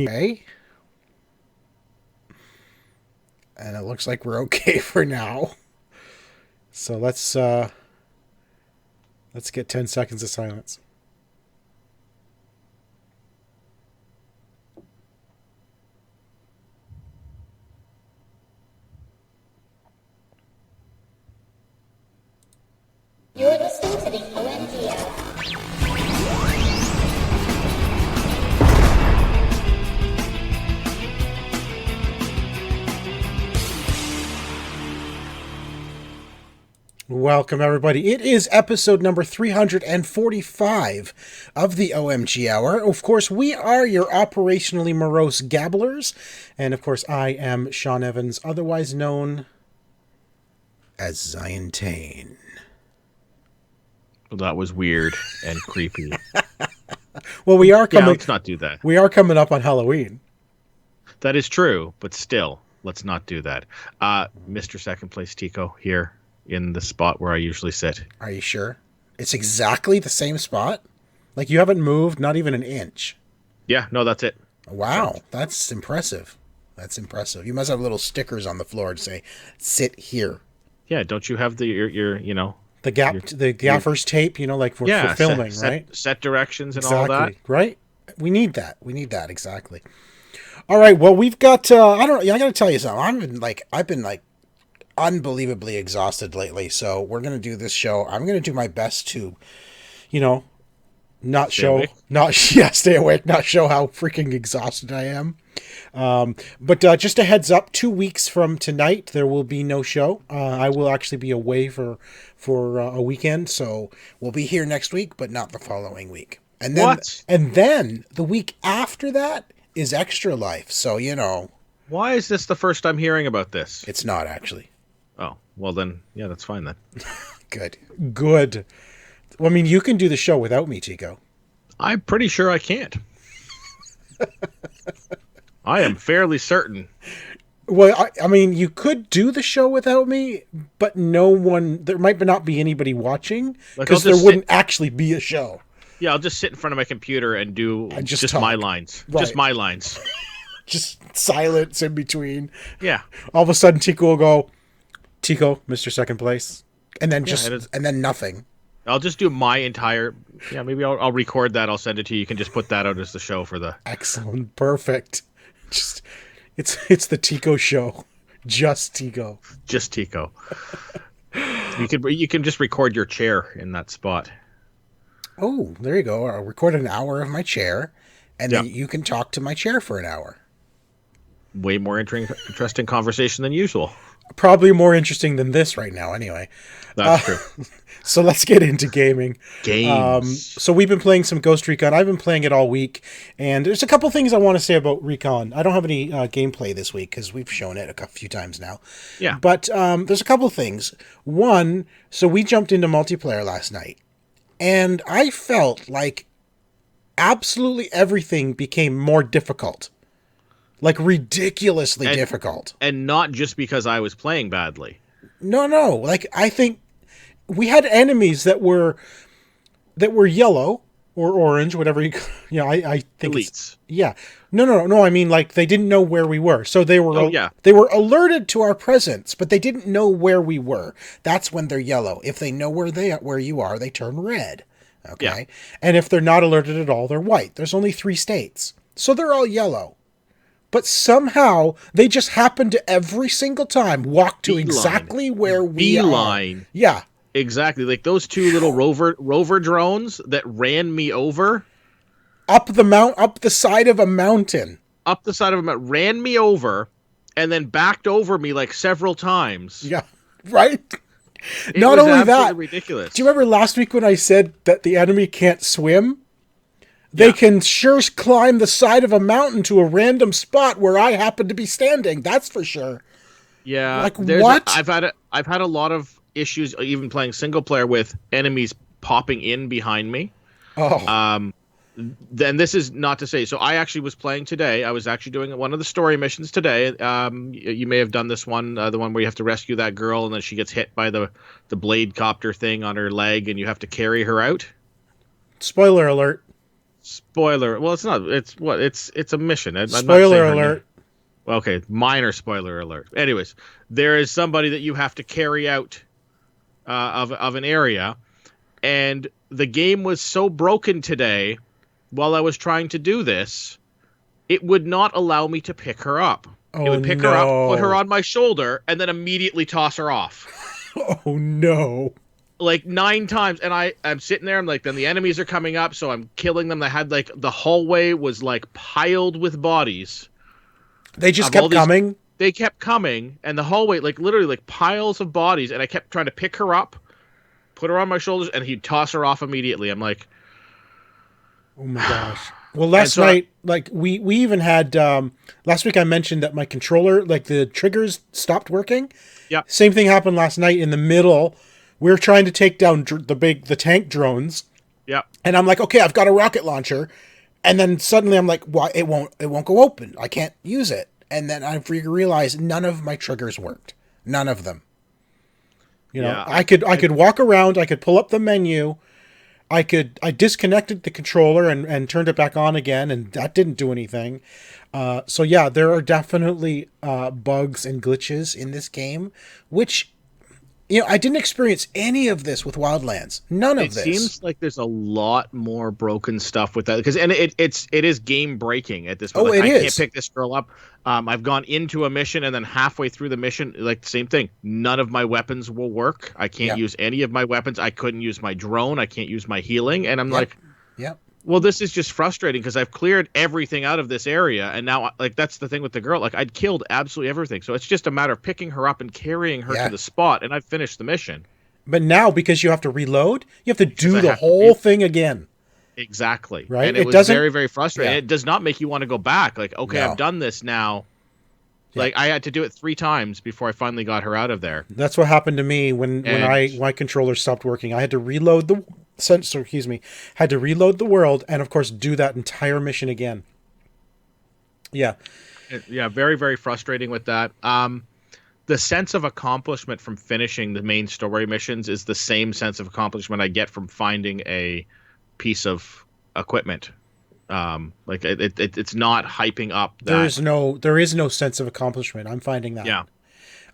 Okay. And it looks like we're okay for now. So let's get 10 seconds of silence. You're listening to the OMG Hour. Welcome, everybody. It is episode number 345 of the OMG Hour. Of course, we are your operationally morose Gabblers. And, of course, I am Shawn Evans, otherwise known as Zion Tane. Well, that was weird and creepy. Well, we are coming. Let's not do that. We are coming up on Halloween. That is true, but still, let's not do that. Mr. Second Place Tico here in the spot where I usually sit. Are you sure? It's exactly the same spot? Like you haven't moved not even an inch? Yeah, no, that's it. Wow, that's impressive. That's impressive. You must have little stickers on the floor to say, sit here. Yeah, don't you have your The gaffer's tape, like for filming, right? Set directions and exactly, all that. Right? We need that. Exactly. All right, well, we've got I got to tell you something. I've been unbelievably exhausted lately, so we're going to do this show. I'm going to do my best to stay awake, not show how freaking exhausted I am. But just a heads up, 2 weeks from tonight, there will be no show. I will actually be away for a weekend, so we'll be here next week, but not the following week. And then the week after that is Extra Life. So, Why is this the first I'm hearing about this? It's not actually. Oh, well then, yeah, that's fine then. Good. Well, I mean, you can do the show without me, Tico. I'm pretty sure I can't. I am fairly certain. Well, I mean, you could do the show without me, but there might not be anybody watching because there wouldn't actually be a show. Yeah, I'll just sit in front of my computer and do just my lines. Right. Just my lines. Just silence in between. Yeah. All of a sudden, Tico will go, Tico, Mr. Second Place. And then and then nothing. I'll just do my entire... Yeah, maybe I'll record that. I'll send it to you. You can just put that out as the show for the... Excellent. Perfect. It's the Tico show. Just Tico. Just Tico. You can just record your chair in that spot. Oh, there you go. I'll record an hour of my chair, and then you can talk to my chair for an hour. Way more interesting conversation than usual. Probably more interesting than this right now, anyway. That's true. So let's get into gaming. Games. So we've been playing some Ghost Recon. I've been playing it all week, and there's a couple things I want to say about Recon. I don't have any gameplay this week because we've shown it a few times now. Yeah. But there's a couple things. One, so we jumped into multiplayer last night, and I felt like absolutely everything became more difficult. Like ridiculously difficult. And not just because I was playing badly. No. Like I think we had enemies that were yellow or orange, whatever I think elites. Yeah. No. I mean, like they didn't know where we were. So they were they were alerted to our presence, but they didn't know where we were. That's when they're yellow. If they know where you are, they turn red. Okay? Yeah. And if they're not alerted at all, they're white. There's only 3 states. So they're all yellow. But somehow they just happen to every single time walk to exactly where we are. Beeline. Yeah. Exactly. Like those 2 little rover drones that ran me over. Up the side of a mountain. Up the side of a mountain. Ran me over and then backed over me like several times. Yeah. Right? It Not was only that. Ridiculous. Do you remember last week when I said that the enemy can't swim? They can sure climb the side of a mountain to a random spot where I happen to be standing. That's for sure. Yeah. Like what? I've had a lot of issues even playing single player with enemies popping in behind me. Oh. Then this is not to say. So I actually was playing today. I was actually doing one of the story missions today. You may have done this one, the one where you have to rescue that girl and then she gets hit by the blade copter thing on her leg and you have to carry her out. Spoiler alert. Spoiler. Well, it's not. It's what? It's a mission. I'm not Spoiler saying her name. alert. Well, okay, minor spoiler alert. Anyways, there is somebody that you have to carry out of an area, and the game was so broken today. While I was trying to do this, it would not allow me to pick her up. Oh, it would pick her up, put her on my shoulder, and then immediately toss her off. Oh no. Like 9 times, and I'm sitting there, I'm like, then the enemies are coming up, so I'm killing them. They had like, the hallway was like piled with bodies. They just kept coming? They kept coming, and the hallway, like literally like piles of bodies, and I kept trying to pick her up, put her on my shoulders, and he'd toss her off immediately. I'm like... Oh my gosh. Well, last night, like, we even had, last week I mentioned that my controller, like, the triggers stopped working. Yeah. Same thing happened last night in the middle. We were trying to take down the tank drones. Yeah. And I'm like, okay, I've got a rocket launcher. And then suddenly I'm like, why it won't go open. I can't use it. And then I realized none of my triggers worked. None of them. You know, yeah, I could walk around, I could pull up the menu, I disconnected the controller and turned it back on again, and that didn't do anything. So yeah, there are definitely bugs and glitches in this game, which, you know, I didn't experience any of this with Wildlands. None of this. It seems like there's a lot more broken stuff with that, because it is game breaking at this point. Oh, like, it is. I can't pick this girl up. I've gone into a mission, and then halfway through the mission, like the same thing. None of my weapons will work. I can't use any of my weapons. I couldn't use my drone. I can't use my healing. And I'm like, well, this is just frustrating, because I've cleared everything out of this area, and now, like, that's the thing with the girl. Like, I'd killed absolutely everything, so it's just a matter of picking her up and carrying her to the spot, and I've finished the mission. But now, because you have to reload, you have to do the whole thing again. Exactly. Right? And it was very, very frustrating. It does not make you want to go back. Like, okay, I've done this now. Like, I had to do it 3 times before I finally got her out of there. That's what happened to me when my controller stopped working. I had to reload the had to reload the world, and of course do that entire mission again. Yeah. Yeah, very, very frustrating with that. The sense of accomplishment from finishing the main story missions is the same sense of accomplishment I get from finding a piece of equipment. Like it's not hyping up that. There is no sense of accomplishment. I'm finding that. Yeah.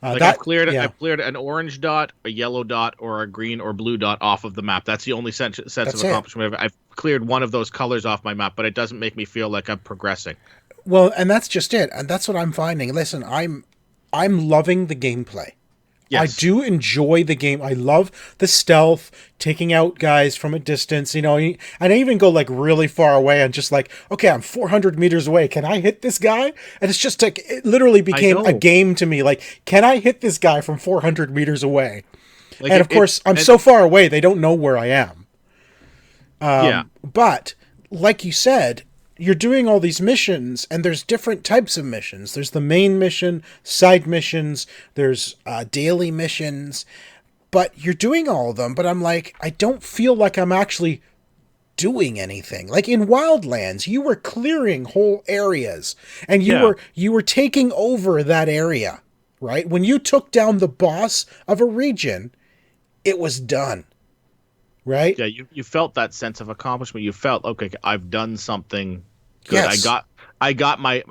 Like I've cleared an orange dot, a yellow dot, or a green or blue dot off of the map. That's the only sense of accomplishment. I've cleared one of those colors off my map, but it doesn't make me feel like I'm progressing. Well, and that's just it. And that's what I'm finding. Listen, I'm loving the gameplay. Yes. I do enjoy the game. I love the stealth, taking out guys from a distance, you know, and I even go like really far away and just like, okay, I'm 400 meters away. Can I hit this guy? And it's just like, it literally became a game to me. Like, can I hit this guy from 400 meters away? Like, and of course, I'm so far away, they don't know where I am. But like you said, you're doing all these missions, and there's different types of missions. There's the main mission, side missions, there's daily missions, but you're doing all of them. But I'm like, I don't feel like I'm actually doing anything. Like in Wildlands, you were clearing whole areas, and you were taking over that area, right? When you took down the boss of a region, it was done. Right? Yeah, you felt that sense of accomplishment. You felt, okay, I've done something good. Yes. I got my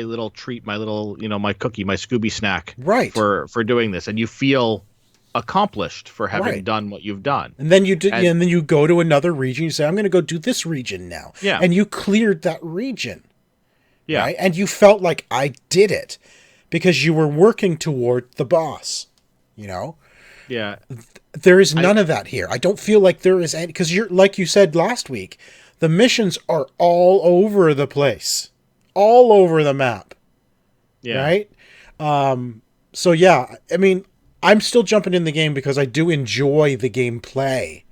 little treat, my little, you know, my cookie, my Scooby snack, right, for doing this, and you feel accomplished for having done what you've done. And then and then you go to another region. You say, I'm going to go do this region now. Yeah, and you cleared that region. Yeah, right? And you felt like I did it because you were working toward the boss. You know. Yeah. There is none of that here. I don't feel like there is any, because you're, like you said last week, the missions are all over the place, all over the map. Yeah. Right. So yeah, I mean, I'm still jumping in the game because I do enjoy the gameplay.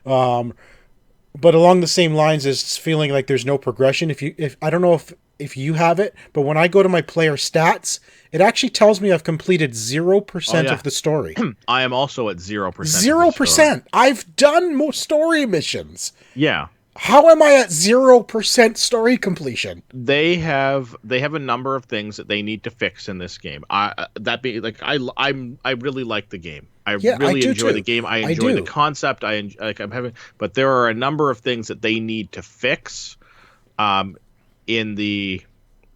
But along the same lines as feeling like there's no progression. If I don't know if you have it, but when I go to my player stats, it actually tells me I've completed 0% of the story. I am also at 0%. 0%. I've done more story missions. Yeah. How am I at 0% story completion? They have a number of things that they need to fix in this game. I really like the game. I really enjoy the game. I enjoy the concept. But there are a number of things that they need to fix. In the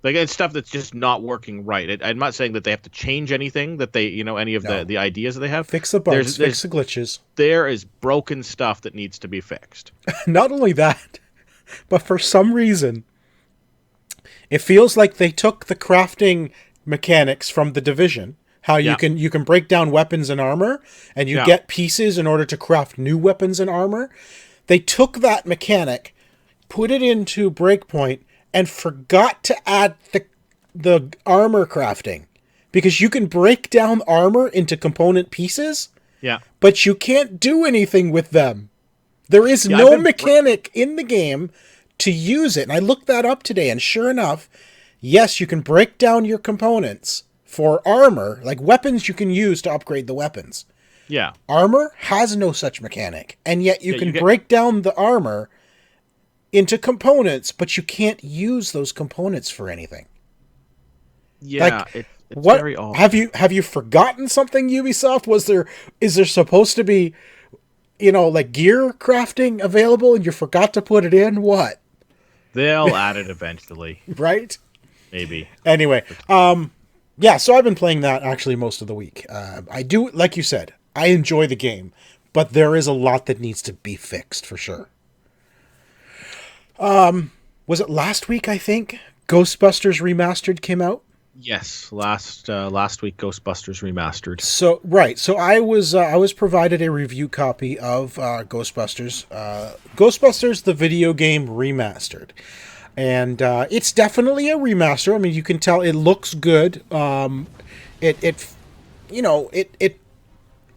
it's stuff that's just not working right. I'm not saying that they have to change anything, that they, any of the ideas that they have. Fix the bugs, fix the glitches. There is broken stuff that needs to be fixed. Not only that, but for some reason, it feels like they took the crafting mechanics from The Division. How you can break down weapons and armor, and you get pieces in order to craft new weapons and armor. They took that mechanic, put it into Breakpoint, and forgot to add the armor crafting, because you can break down armor into component pieces, but you can't do anything with them. There is no mechanic in the game to use it. And I looked that up today, and sure enough, yes, you can break down your components for armor, like weapons you can use to upgrade the weapons. Yeah. Armor has no such mechanic, and yet you can break down the armor into components, but you can't use those components for anything. Yeah, it's very odd. Have you forgotten something, Ubisoft? Is there supposed to be, like gear crafting available and you forgot to put it in? What? They'll add it eventually. Right? Maybe. Anyway, so I've been playing that actually most of the week. I do, like you said, I enjoy the game, but there is a lot that needs to be fixed for sure. Was it last week, I think? Ghostbusters Remastered came out? Yes, last week Ghostbusters Remastered. So I was provided a review copy of Ghostbusters. Ghostbusters the Videogame Remastered. And it's definitely a remaster. I mean, you can tell it looks good.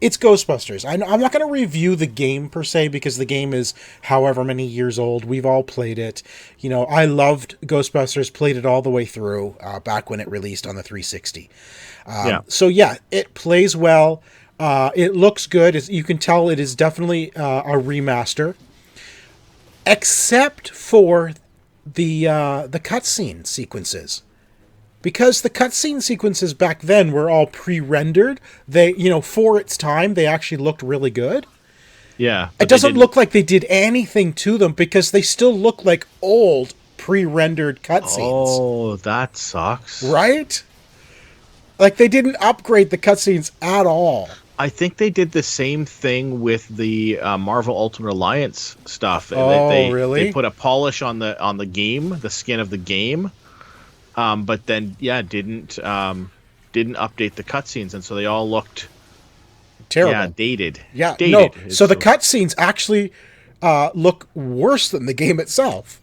It's Ghostbusters. I'm not going to review the game per se, because the game is however many years old. We've all played it. I loved Ghostbusters, played it all the way through back when it released on the 360. So yeah, it plays well. It looks good. You can tell it is definitely a remaster, except for the cutscene sequences. Because the cutscene sequences back then were all pre-rendered, they, for its time, they actually looked really good. Yeah. It doesn't look like they did anything to them, because they still look like old pre-rendered cutscenes. Oh, that sucks. Right? Like, they didn't upgrade the cutscenes at all. I think they did the same thing with the Marvel Ultimate Alliance stuff. Oh, really? They put a polish on the game, the skin of the game. But then, didn't update the cutscenes, and so they all looked terrible. Yeah, dated. Yeah, dated. No. So the cutscenes actually look worse than the game itself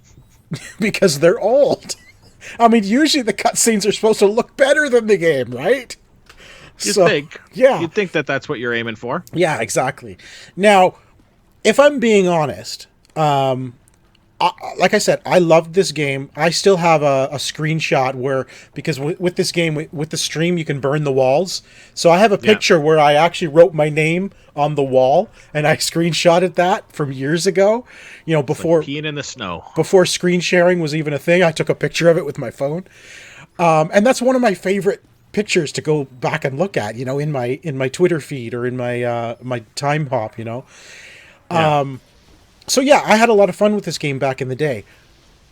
because they're old. I mean, usually the cutscenes are supposed to look better than the game, right? You'd think. Yeah. You'd think that that's what you're aiming for. Yeah, exactly. Now, if I'm being honest, like I said, I loved this game. I still have a screenshot where, because with this game, with the stream, you can burn the walls. So I have a picture where I actually wrote my name on the wall, and I screenshotted that from years ago. Before like peeing in the snow. Before screen sharing was even a thing, I took a picture of it with my phone. And that's one of my favorite pictures to go back and look at, in my Twitter feed or in my my time hop, So yeah, I had a lot of fun with this game back in the day.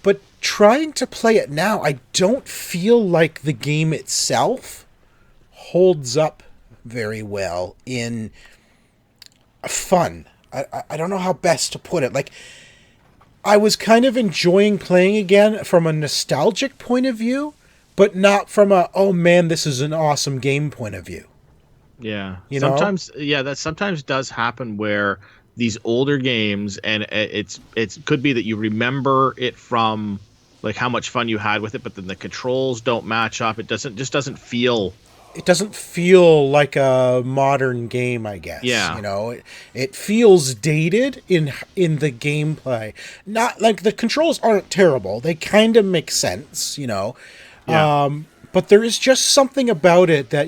But trying to play it now, I don't feel like the game itself holds up very well in fun. I don't know how best to put it. Like, I was kind of enjoying playing again from a nostalgic point of view, but not from a, oh man, this is an awesome game point of view. Yeah. That sometimes does happen where these older games, and it could be that you remember it from like how much fun you had with it, but then the controls don't match up. It doesn't feel. It doesn't feel like a modern game, I guess. Yeah. It feels dated in the gameplay. Not like the controls aren't terrible. They kind of make sense, Yeah. But there is just something about it that,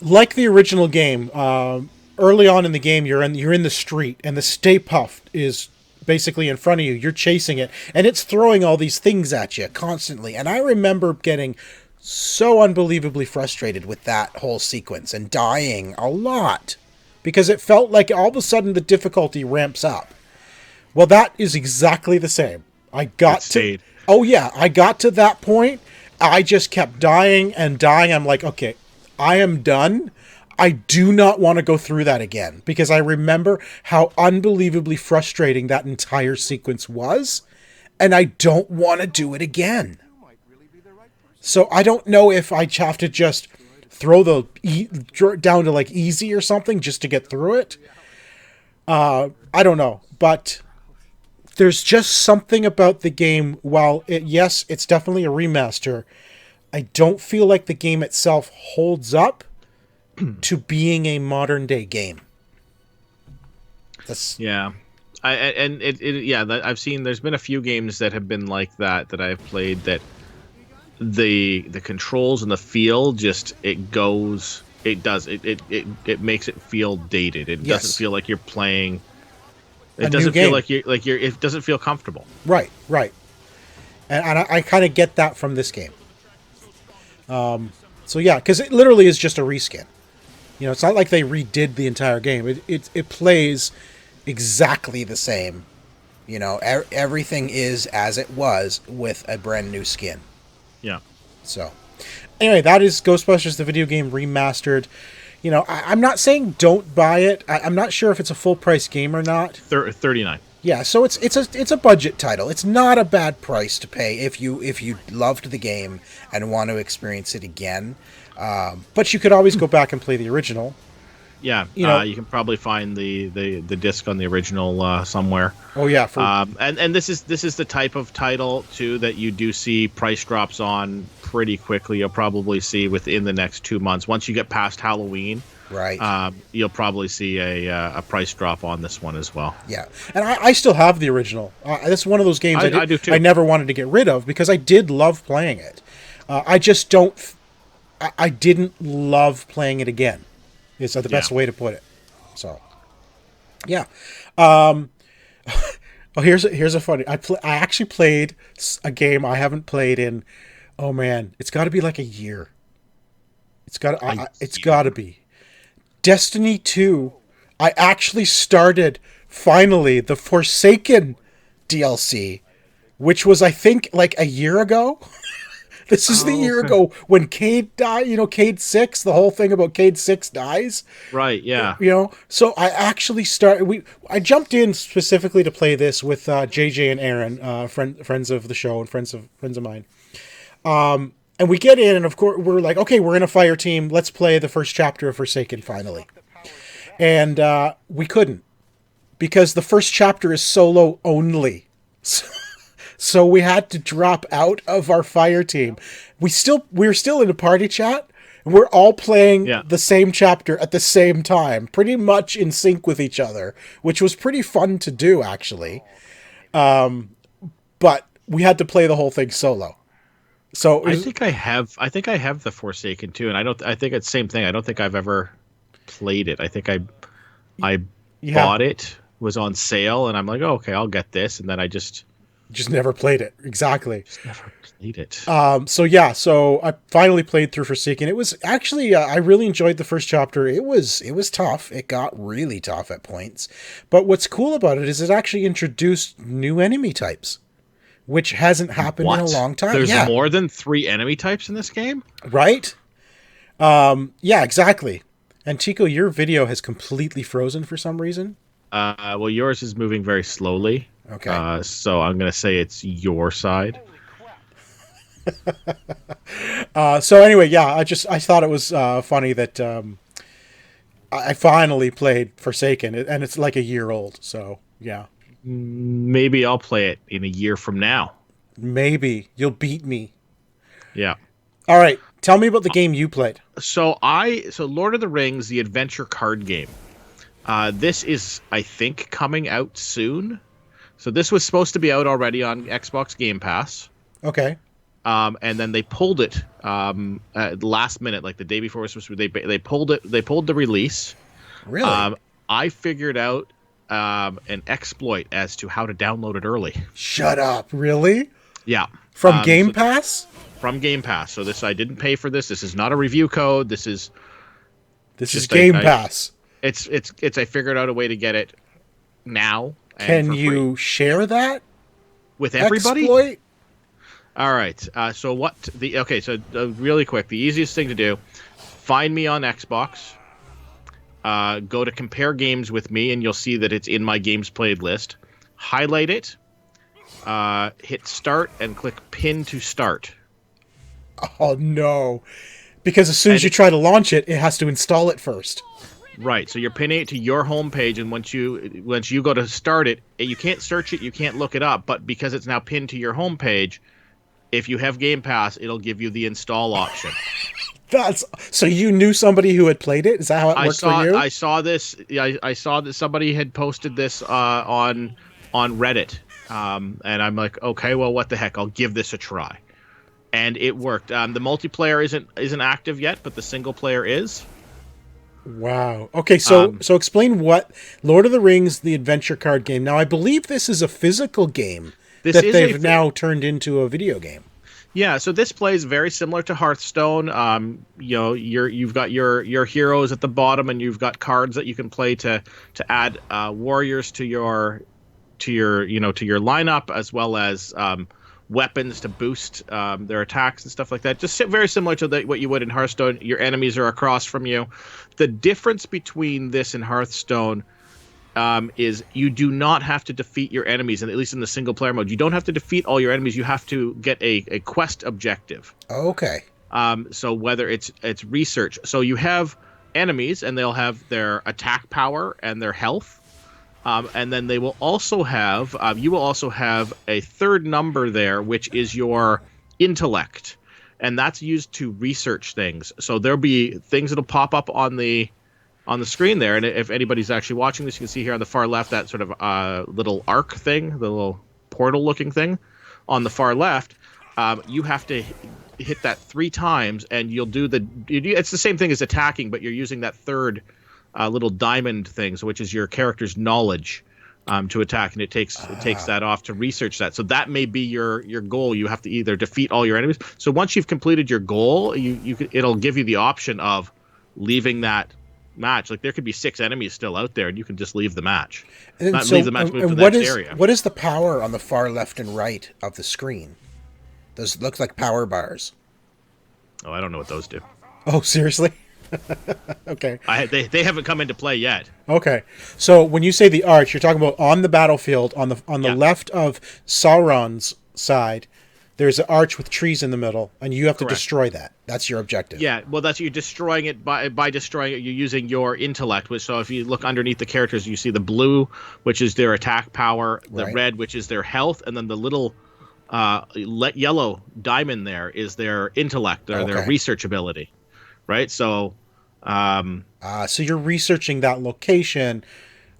like the original game, early on in the game, you're in the street, and the Stay Puft is basically in front of you. You're chasing it, and it's throwing all these things at you constantly. And I remember getting so unbelievably frustrated with that whole sequence and dying a lot because it felt like all of a sudden the difficulty ramps up. Well, that is exactly the same. I got to that point. I just kept dying and dying. I'm like, okay, I am done. I do not want to go through that again because I remember how unbelievably frustrating that entire sequence was, and I don't want to do it again. So I don't know if I have to just throw the down to like easy or something just to get through it. I don't know, but there's just something about the game. While yes, it's definitely a remaster, I don't feel like the game itself holds up to being a modern day game. Yeah. I've seen there's been a few games that have been like that I've played that the controls and the feel just it makes it feel dated. It doesn't feel like you're playing. It doesn't feel like you're. It doesn't feel comfortable. Right. And I kind of get that from this game. So yeah, because it literally is just a reskin. You know, it's not like they redid the entire game. It plays exactly the same. You know, everything is as it was with a brand new skin. Yeah. So, anyway, that is Ghostbusters, the video game remastered. You know, I'm not saying don't buy it. I'm not sure if it's a full price game or not. $39. Yeah, so it's a budget title. It's not a bad price to pay if you loved the game and want to experience it again. But you could always go back and play the original. Yeah, you can probably find the disc on the original somewhere. Oh yeah, and this is the type of title too that you do see price drops on pretty quickly. You'll probably see within the next 2 months. Once you get past Halloween, right? You'll probably see a price drop on this one as well. Yeah, and I still have the original. That's one of those games I do too. I never wanted to get rid of because I did love playing it. I just don't. I didn't love playing it again. Is the best way to put it. So, yeah. Oh, here's a funny. I actually played a game I haven't played in. Oh man, it's got to be like a year. It's got to be Destiny 2. I actually started finally the Forsaken DLC, which was I think like a year ago. This is the year ago when Cade died. You know, Cade 6, the whole thing about Cade 6 dies. Right, yeah. You know, so I actually I jumped in specifically to play this with JJ and Aaron, friends of the show and friends of mine. And we get in, and of course we're like, okay, we're in a fire team. Let's play the first chapter of Forsaken finally. And we couldn't because the first chapter is solo only. So we had to drop out of our fire team. We're still in a party chat, and we're all playing the same chapter at the same time, pretty much in sync with each other, which was pretty fun to do actually. But we had to play the whole thing solo. So I think I have the Forsaken too, and I think it's the same thing. I don't think I've ever played it. I think I bought it, was on sale, and I'm like, oh, okay, I'll get this, and then I just never played it. Exactly. Just never played it. So I finally played through Forsaken. It was actually I really enjoyed the first chapter. It was tough. It got really tough at points. But what's cool about it is it actually introduced new enemy types, which hasn't happened in a long time. There's more than 3 enemy types in this game? Right? Yeah, exactly. And Chico, your video has completely frozen for some reason. Well, yours is moving very slowly. Okay. So I'm going to say it's your side. So anyway, yeah, I thought it was funny that I finally played Forsaken, and it's like a year old. So yeah. Maybe I'll play it in a year from now. Maybe you'll beat me. Yeah. All right. Tell me about the game you played. So Lord of the Rings, the adventure card game. This is, I think, coming out soon. So this was supposed to be out already on Xbox Game Pass. Okay. And then they pulled it at the last minute, like the day before it was supposed to be. They pulled it. They pulled the release. Really? I figured out an exploit as to how to download it early. Shut up! Really? Yeah. From Game Pass? From Game Pass. So I didn't pay for this. This is not a review code. This is Game Pass. It's I figured out a way to get it now. Can you share that with everybody? Exploit? All right. So really quick, the easiest thing to do: find me on Xbox. Go to compare games with me, and you'll see that it's in my games played list. Highlight it. Hit start and click pin to start. Oh no! Because as soon as you try to launch it, it has to install it first. Right, so you're pinning it to your home page, and once you go to start it, you can't search it, you can't look it up, but because it's now pinned to your home page, if you have Game Pass, it'll give you the install option. So you knew somebody who had played it? Is that how it worked for you? I saw this. I saw that somebody had posted this on Reddit, and I'm like, okay, well, what the heck? I'll give this a try, and it worked. The multiplayer isn't active yet, but the single player is. Wow. Okay, so explain what Lord of the Rings, the adventure card game. Now, I believe this is a physical game that they've now turned into a video game. Yeah, so this plays very similar to Hearthstone. You've got your heroes at the bottom, and you've got cards that you can play to add warriors to your lineup, as well as weapons to boost their attacks and stuff like that. Just very similar to what you would in Hearthstone. Your enemies are across from you. The difference between this and Hearthstone is you do not have to defeat your enemies, and at least in the single player mode, you don't have to defeat all your enemies. You have to get a quest objective. Okay. So whether it's research, so you have enemies, and they'll have their attack power and their health. And then they will also have, you will also have a third number there, which is your intellect. And that's used to research things. So there'll be things that'll pop up on the screen there. And if anybody's actually watching this, you can see here on the far left, that sort of little arc thing, the little portal looking thing on the far left. You have to hit that 3 times, and you'll do it's the same thing as attacking, but you're using that third little diamond things, which is your character's knowledge to attack, and it takes that off to research that. So that may be your goal. You have to either defeat all your enemies. So once you've completed your goal, it'll give you the option of leaving that match. Like there could be 6 enemies still out there, and you can just leave the match. Leave the match, move to the next area. What is the power on the far left and right of the screen? Those look like power bars. Oh, I don't know what those do. Oh, seriously? Okay. They haven't come into play yet. Okay. So when you say the arch, you're talking about on the battlefield, on the left of Sauron's side, there's an arch with trees in the middle, and you have to destroy that. That's your objective. Yeah, well, you're destroying it by destroying it. You're using your intellect. So if you look underneath the characters, you see the blue, which is their attack power, the red, which is their health, and then the little yellow diamond there is their intellect, or their research ability. Right, so so you're researching that location.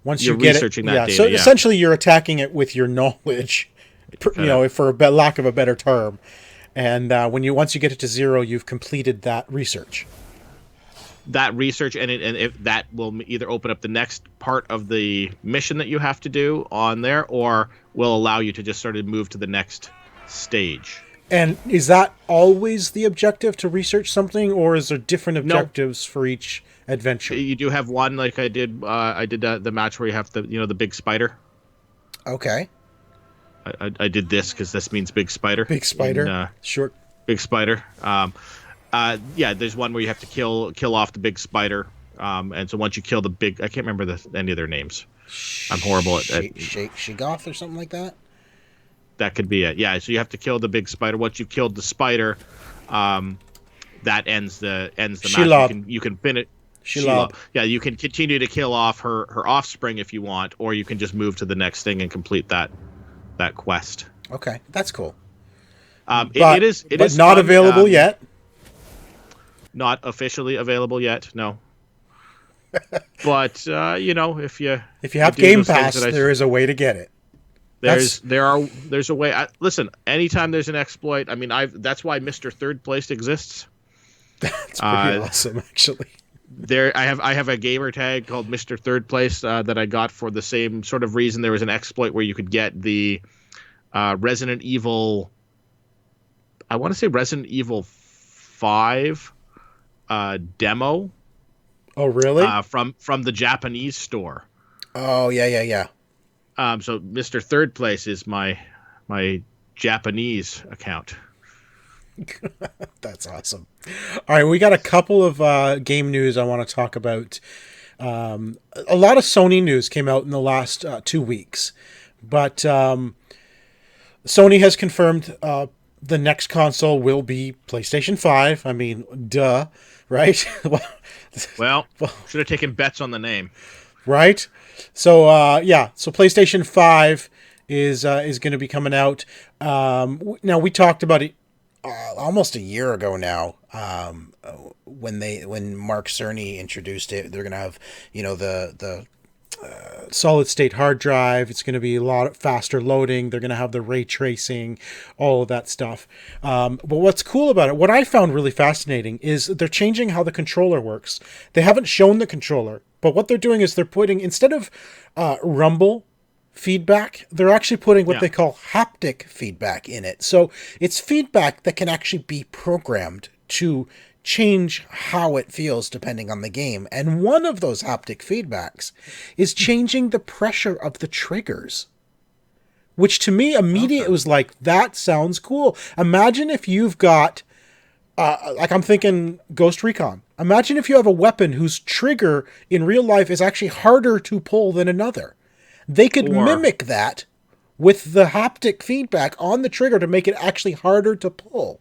Once you're you get researching it, that data, so essentially you're attacking it with your knowledge, for lack of a better term. And once you get it to 0, you've completed that research. That research, and if that will either open up the next part of the mission that you have to do on there, or will allow you to just sort of move to the next stage. And is that always the objective, to research something, or is there different objectives for each adventure? You do have one, like I did. I did the match where you have the big spider. Okay. I did this because this means big spider. Big spider. Short. Big spider. There's one where you have to kill off the big spider. And so once you kill the big, I can't remember any of their names. I'm horrible at Shigoth or something like that. That could be it. Yeah, so you have to kill the big spider. Once you've killed the spider, that ends the match. You can finish. Shelob. Yeah, you can continue to kill off her offspring if you want, or you can just move to the next thing and complete that quest. Okay, that's cool. It is not fun. Available yet. Not officially available yet. No. But if you have Game Pass, there is a way to get it. There's a way. Listen, anytime there's an exploit, I mean, that's why Mr. Third Place exists. That's pretty awesome, actually. I have a gamer tag called Mr. Third Place that I got for the same sort of reason. There was an exploit where you could get the Resident Evil. I want to say Resident Evil 5 demo. Oh, really? From the Japanese store. Oh, yeah. So Mr. Third Place is my Japanese account. That's awesome. All right, we got a couple of game news I want to talk about. A lot of Sony news came out in the last 2 weeks, but Sony has confirmed the next console will be PlayStation 5. I mean, duh, right? Well, should have taken bets on the name. Right? So, so PlayStation 5 is going to be coming out. Now, we talked about it almost a year ago now, when Mark Cerny introduced it. They're going to have, the solid state hard drive. It's going to be a lot faster loading. They're going to have the ray tracing, all of that stuff. But what's cool about it, what I found really fascinating, is they're changing how the controller works. They haven't shown the controller, but what they're doing is they're putting, instead of rumble feedback, they're actually putting what they call haptic feedback in it. So it's feedback that can actually be programmed to change how it feels depending on the game. And one of those haptic feedbacks is changing the pressure of the triggers, which to me immediately was like, that sounds cool. Imagine if you've got I'm thinking Ghost Recon. Imagine if you have a weapon whose trigger in real life is actually harder to pull than another. They could mimic that with the haptic feedback on the trigger to make it actually harder to pull.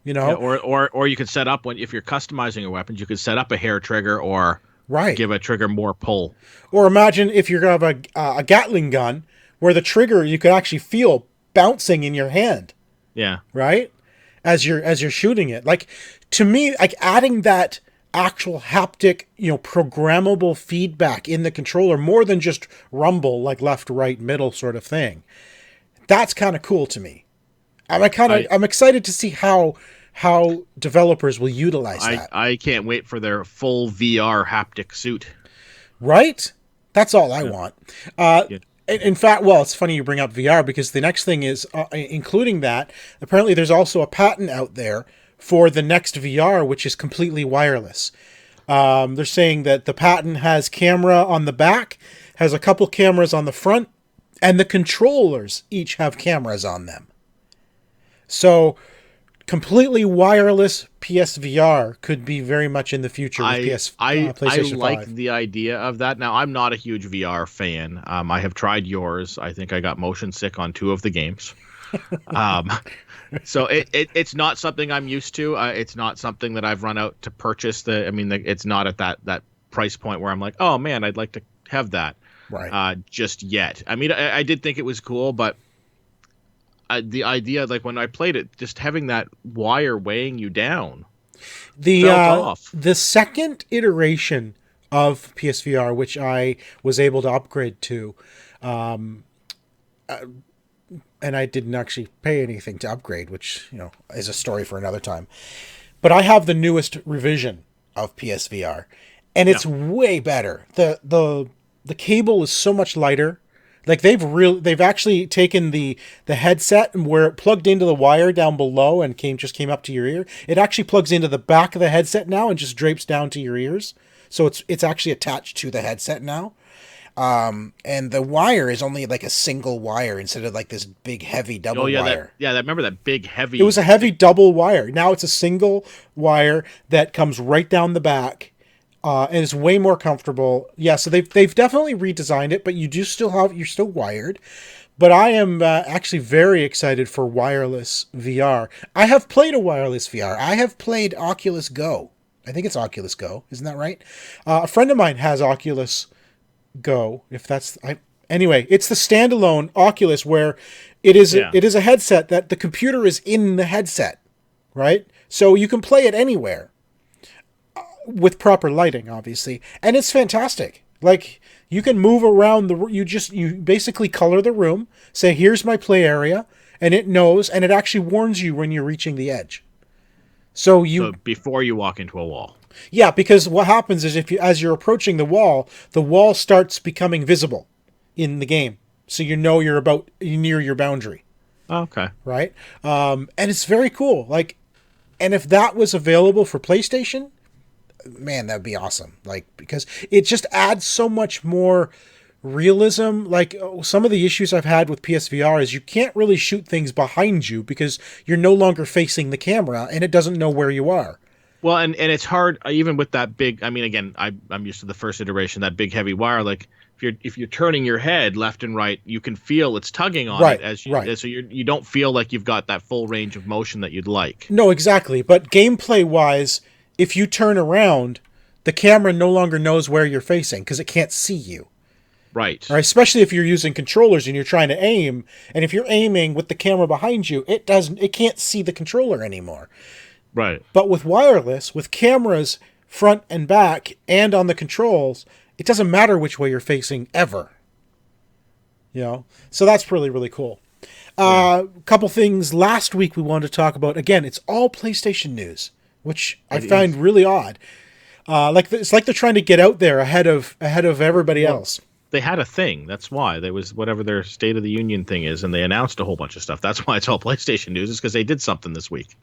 Yeah, or you could set up, if you're customizing your weapons, you could set up a hair trigger or give a trigger more pull. Or imagine if you're gonna have a Gatling gun where the trigger you could actually feel bouncing in your hand. Yeah. Right? As you're shooting it. Like, to me, like, adding that actual haptic, programmable feedback in the controller, more than just rumble, like left, right, middle sort of thing. That's kind of cool to me. I'm excited to see how developers will utilize that. I can't wait for their full VR haptic suit. Right? That's all I want. In fact, it's funny you bring up VR, because the next thing is, including that, apparently there's also a patent out there for the next VR, which is completely wireless. They're saying that the patent has camera on the back, has a couple cameras on the front, and the controllers each have cameras on them. So, completely wireless PSVR could be very much in the future with PlayStation 5. I like the idea of that. Now, I'm not a huge VR fan. I have tried yours. I think I got motion sick on 2 of the games. So it's not something I'm used to. It's not something that I've run out to purchase. It's not at that price point where I'm like, oh man, I'd like to have that. Right. Just yet. I did think it was cool, but the idea, like when I played it, just having that wire weighing you down. The second iteration of PSVR, which I was able to upgrade to, and I didn't actually pay anything to upgrade, which, is a story for another time. But I have the newest revision of PSVR, and it's way better. The cable is so much lighter. Like, they've actually taken the headset, and where it plugged into the wire down below and came up to your ear, it actually plugs into the back of the headset now and just drapes down to your ears. So it's actually attached to the headset now. And the wire is only like a single wire instead of like this big heavy double wire. I remember that big heavy. It was a heavy double wire. Now it's a single wire that comes right down the back, and it's way more comfortable. Yeah, so they've definitely redesigned it, but you're still wired. But I am actually very excited for wireless VR. I have played a wireless VR. I have played Oculus Go. I think it's Oculus Go, isn't that right? A friend of mine has Oculus Go, anyway, it's the standalone Oculus where it is a headset that the computer is in the headset, right? So you can play it anywhere with proper lighting, obviously, and it's fantastic. Like, you can move around you basically color the room, say here's my play area, and it knows, and it actually warns you when you're reaching the edge. So before you walk into a wall. Yeah, because what happens is as you're approaching the wall starts becoming visible in the game. So you're about near your boundary. Okay. Right? And it's very cool. Like, and if that was available for PlayStation, man, that'd be awesome. Like, because it just adds so much more realism. Like, some of the issues I've had with PSVR is you can't really shoot things behind you because you're no longer facing the camera and it doesn't know where you are. Well, and it's hard even with that big. I mean, again, I'm used to the first iteration, that big heavy wire. Like if you're turning your head left and right, you can feel it's tugging on it as you. So you don't feel like you've got that full range of motion that you'd like. No, exactly. But gameplay wise, if you turn around, the camera no longer knows where you're facing because it can't see you. Right. Or especially if you're using controllers and you're trying to aim, and if you're aiming with the camera behind you, it can't see the controller anymore. Right. But with wireless, with cameras front and back and on the controls, it doesn't matter which way you're facing ever. You know? So that's really, really cool. A couple things last week we wanted to talk about. Again, it's all PlayStation news, which I find really odd. It's like they're trying to get out there ahead of everybody else. They had a thing. That's why. There was whatever their State of the Union thing is, and they announced a whole bunch of stuff. That's why it's all PlayStation news, is because they did something this week.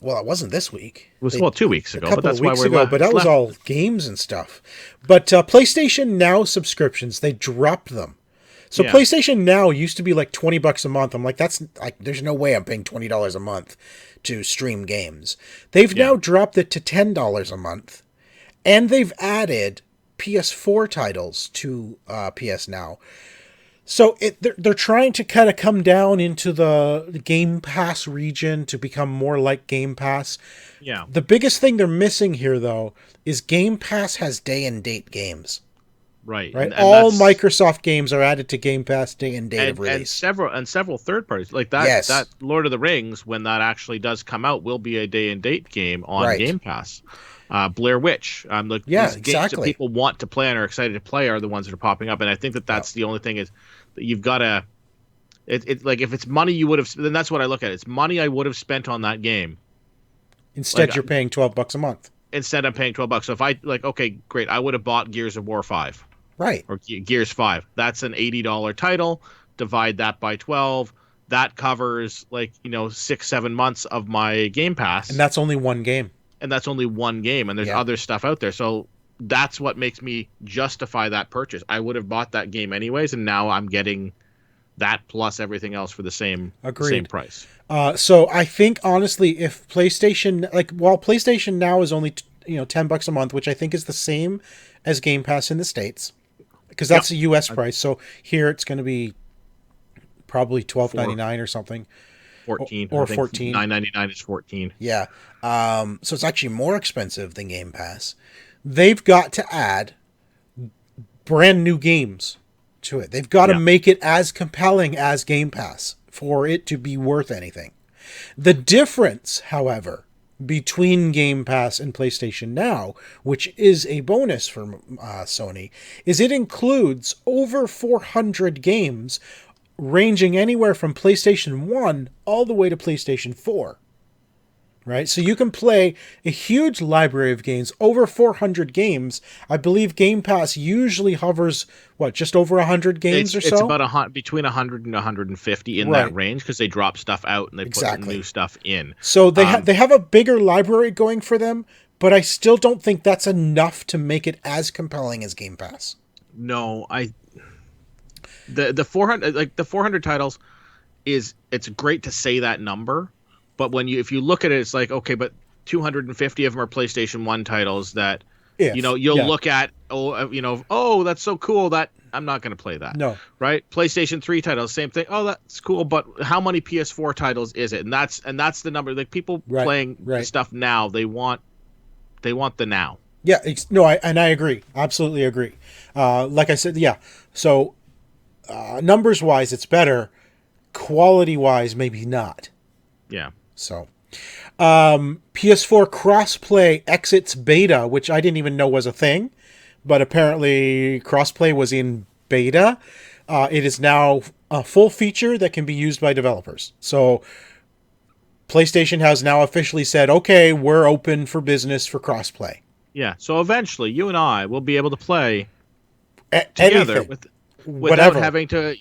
Well, it wasn't this week. It was 2 weeks ago, but that's why we're ago, but that was all games and stuff. But PlayStation Now subscriptions, they dropped them. So PlayStation Now used to be like $20 a month. I'm like, that's like, there's no way I'm paying $20 a month to stream games. They've now dropped it to $10 a month, and they've added PS4 titles to PS Now. So they're trying to kind of come down into the Game Pass region to become more like Game Pass. Yeah. The biggest thing they're missing here, though, is Game Pass has day and date games. Right. And all Microsoft games are added to Game Pass day and date of release. And several third parties. Like that, that Lord of the Rings, when that actually does come out, will be a day and date game on Game Pass. Blair Witch. These games that people want to play and are excited to play are the ones that are popping up. And I think that's the only thing is that you've got to. It's like if it's money you would have, then that's what I look at. It's money I would have spent on that game. Instead, you're paying $12 a month. Instead, I'm paying $12. So if I okay, great, I would have bought Gears of War 5. Right. Or Gears 5. That's an $80 title. Divide that by 12. That covers 6-7 months of my Game Pass. And that's only one game. And there's other stuff out there. So that's what makes me justify that purchase. I would have bought that game anyways, and now I'm getting that plus everything else for the same price. So I think honestly, if PlayStation, while PlayStation Now is only $10 a month, which I think is the same as Game Pass in the States, because that's a US price. So here it's going to be probably $12.99 or something. 14 or 14. $9.99 is 14. Yeah. So it's actually more expensive than Game Pass. They've got to add brand new games to it. They've got to make it as compelling as Game Pass for it to be worth anything. The difference, however, between Game Pass and PlayStation Now, which is a bonus for Sony, is it includes over 400 games ranging anywhere from PlayStation 1 all the way to PlayStation 4. Right? So you can play a huge library of games, over 400 games. I believe Game Pass usually hovers, just over 100 games or so? It's about between 100 and 150 in that range, because they drop stuff out and they put new stuff in. So they have a bigger library going for them, but I still don't think that's enough to make it as compelling as Game Pass. No, the 400 titles it's great to say that number, but if you look at it, it's like, okay, but 250 of them are PlayStation 1 titles that you'll look at, that's so cool that I'm not going to play that. No. Right? PlayStation 3 titles, same thing. Oh, that's cool, but how many PS4 titles is it? And that's the number. Like people playing stuff now, they want the now. Yeah, I agree. Absolutely agree. Like I said, yeah. So numbers wise, it's better. Quality wise, maybe not. Yeah. So, PS4 crossplay exits beta, which I didn't even know was a thing, but apparently crossplay was in beta. It is now a full feature that can be used by developers. So PlayStation has now officially said, okay, we're open for business for crossplay. Yeah, so eventually you and I will be able to play together Anything. without Whatever. having to,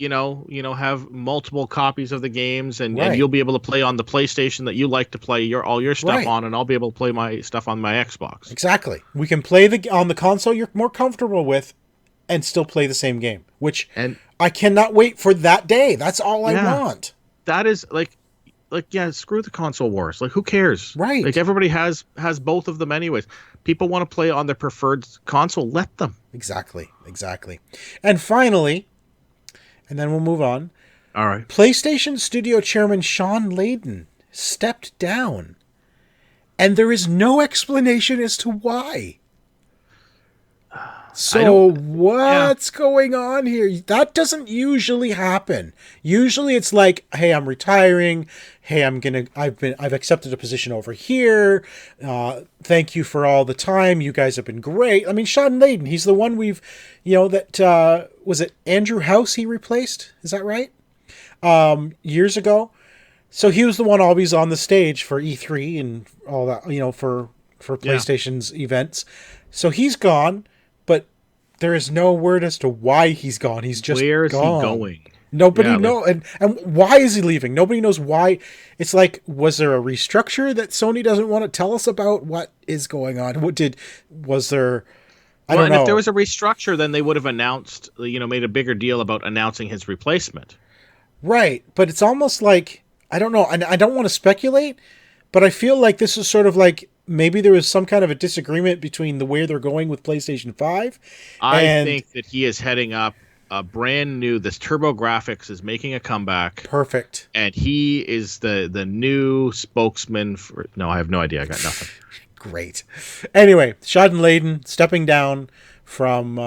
have multiple copies of the games, and Right. you'll be able to play on the PlayStation that you like to play all your stuff Right. on, and I'll be able to play my stuff on my Xbox. Exactly. We can play on the console you're more comfortable with and still play the same game, which I cannot wait for that day. That's all I want. That is yeah, screw the console wars. Like, who cares? Right. Like, everybody has both of them anyways. People want to play on their preferred console. Let them. Exactly. And finally, and then we'll move on. All right. PlayStation Studio Chairman Shawn Layden stepped down. And there is no explanation as to why. So what's going on here? That doesn't usually happen. Usually it's like, hey, I'm retiring. Hey, I've accepted a position over here. Thank you for all the time. You guys have been great. I mean, Shawn Layden, he's the one was it Andrew House he replaced? Is that right? Years ago. So he was the one always on the stage for E3 and all that, for PlayStation's events. So he's gone. But there is no word as to why he's gone. He's just Where is gone. he going? Nobody knows. And why is he leaving? Nobody knows why. It's like, was there a restructure that Sony doesn't want to tell us about? What is going on? Was there... I don't know. If there was a restructure, then they would have announced, made a bigger deal about announcing his replacement. Right. But it's almost like, I don't know. I don't want to speculate, but I feel like this is sort of like, maybe there was some kind of a disagreement between the way they're going with PlayStation 5. I think that he is heading up a brand new, this TurboGrafx is making a comeback. Perfect. And he is the new spokesman for... No, I have no idea. I got nothing. Great. Anyway, Shawn Layden stepping down from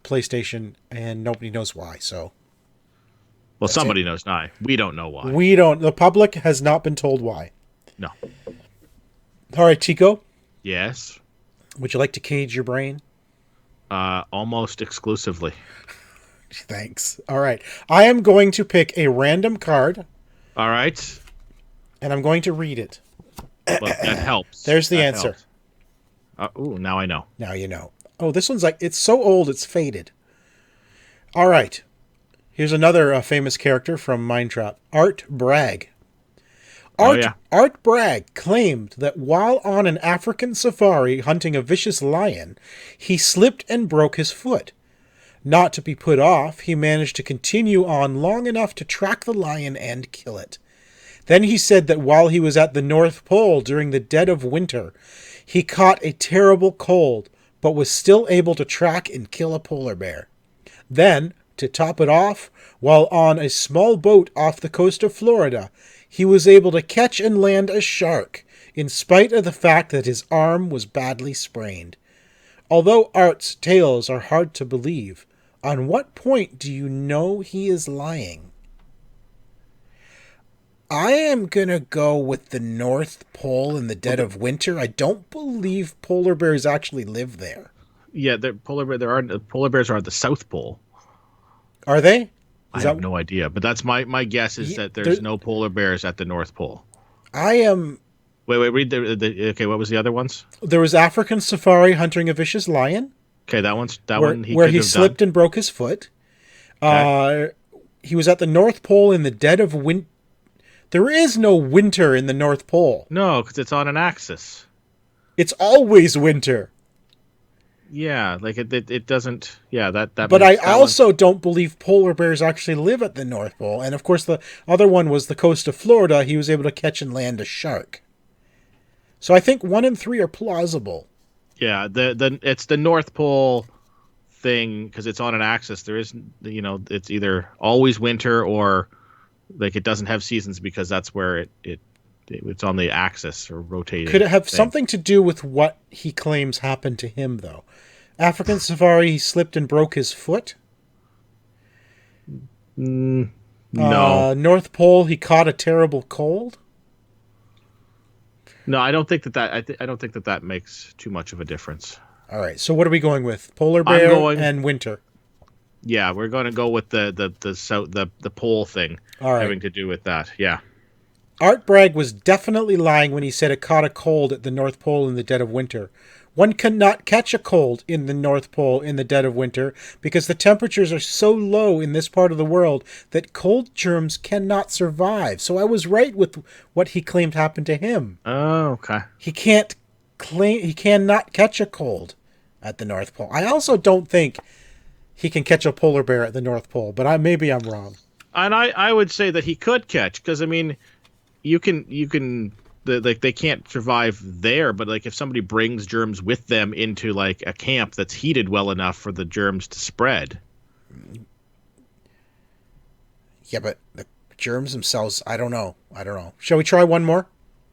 PlayStation, and nobody knows why, so... Well, somebody knows now. We don't know why. The public has not been told why. No. All right, Tico. Yes. Would you like to cage your brain? Almost exclusively. Thanks. All right. I am going to pick a random card. All right. And I'm going to read it. Well, that helps. There's the answer. Now I know. Now you know. Oh, this one's like, it's so old, it's faded. All right. Here's another famous character from Mindtrap. Art Bragg. Art Bragg claimed that while on an African safari hunting a vicious lion, he slipped and broke his foot. Not to be put off, he managed to continue on long enough to track the lion and kill it. Then he said that while he was at the North Pole during the dead of winter, he caught a terrible cold, but was still able to track and kill a polar bear. Then, to top it off, while on a small boat off the coast of Florida, he was able to catch and land a shark, in spite of the fact that his arm was badly sprained. Although Art's tales are hard to believe, on what point do you know he is lying? I am going to go with the North Pole in the dead of winter. I don't believe polar bears actually live there. Yeah, polar bears are at the South Pole. Are they? I have no idea, but that's my guess is that there's no polar bears at the North Pole. I am... Wait, read okay, what was the other ones? There was African safari hunting a vicious lion. Okay, where he slipped and broke his foot. Okay. He was at the North Pole in the dead of winter. There is no winter in the North Pole. No, because it's on an axis. It's always winter. Yeah, like it doesn't. Yeah, that. But I also don't believe polar bears actually live at the North Pole. And of course, the other one was the coast of Florida. He was able to catch and land a shark. So I think 1 and 3 are plausible. Yeah, it's the North Pole thing because it's on an axis. There is, it's either always winter or like it doesn't have seasons because that's where it's on the axis or rotating. Could it have something to do with what he claims happened to him, though? African safari, he slipped and broke his foot? No. North Pole, he caught a terrible cold? No, I don't think that I don't think that makes too much of a difference. All right, so what are we going with? Polar bear and winter. Yeah, we're going to go with the pole thing, all right, having to do with that. Yeah. Art Bragg was definitely lying when he said it caught a cold at the North Pole in the dead of winter. One cannot catch a cold in the North Pole in the dead of winter because the temperatures are so low in this part of the world that cold germs cannot survive. So I was right with what he claimed happened to him. Oh, okay. He cannot catch a cold at the North Pole. I also don't think he can catch a polar bear at the North Pole, but maybe I'm wrong. And I would say that he could catch, because I mean, you can they can't survive there, but like if somebody brings germs with them into like a camp that's heated well enough for the germs to spread. Yeah, but the germs themselves, I don't know. Shall we try one more?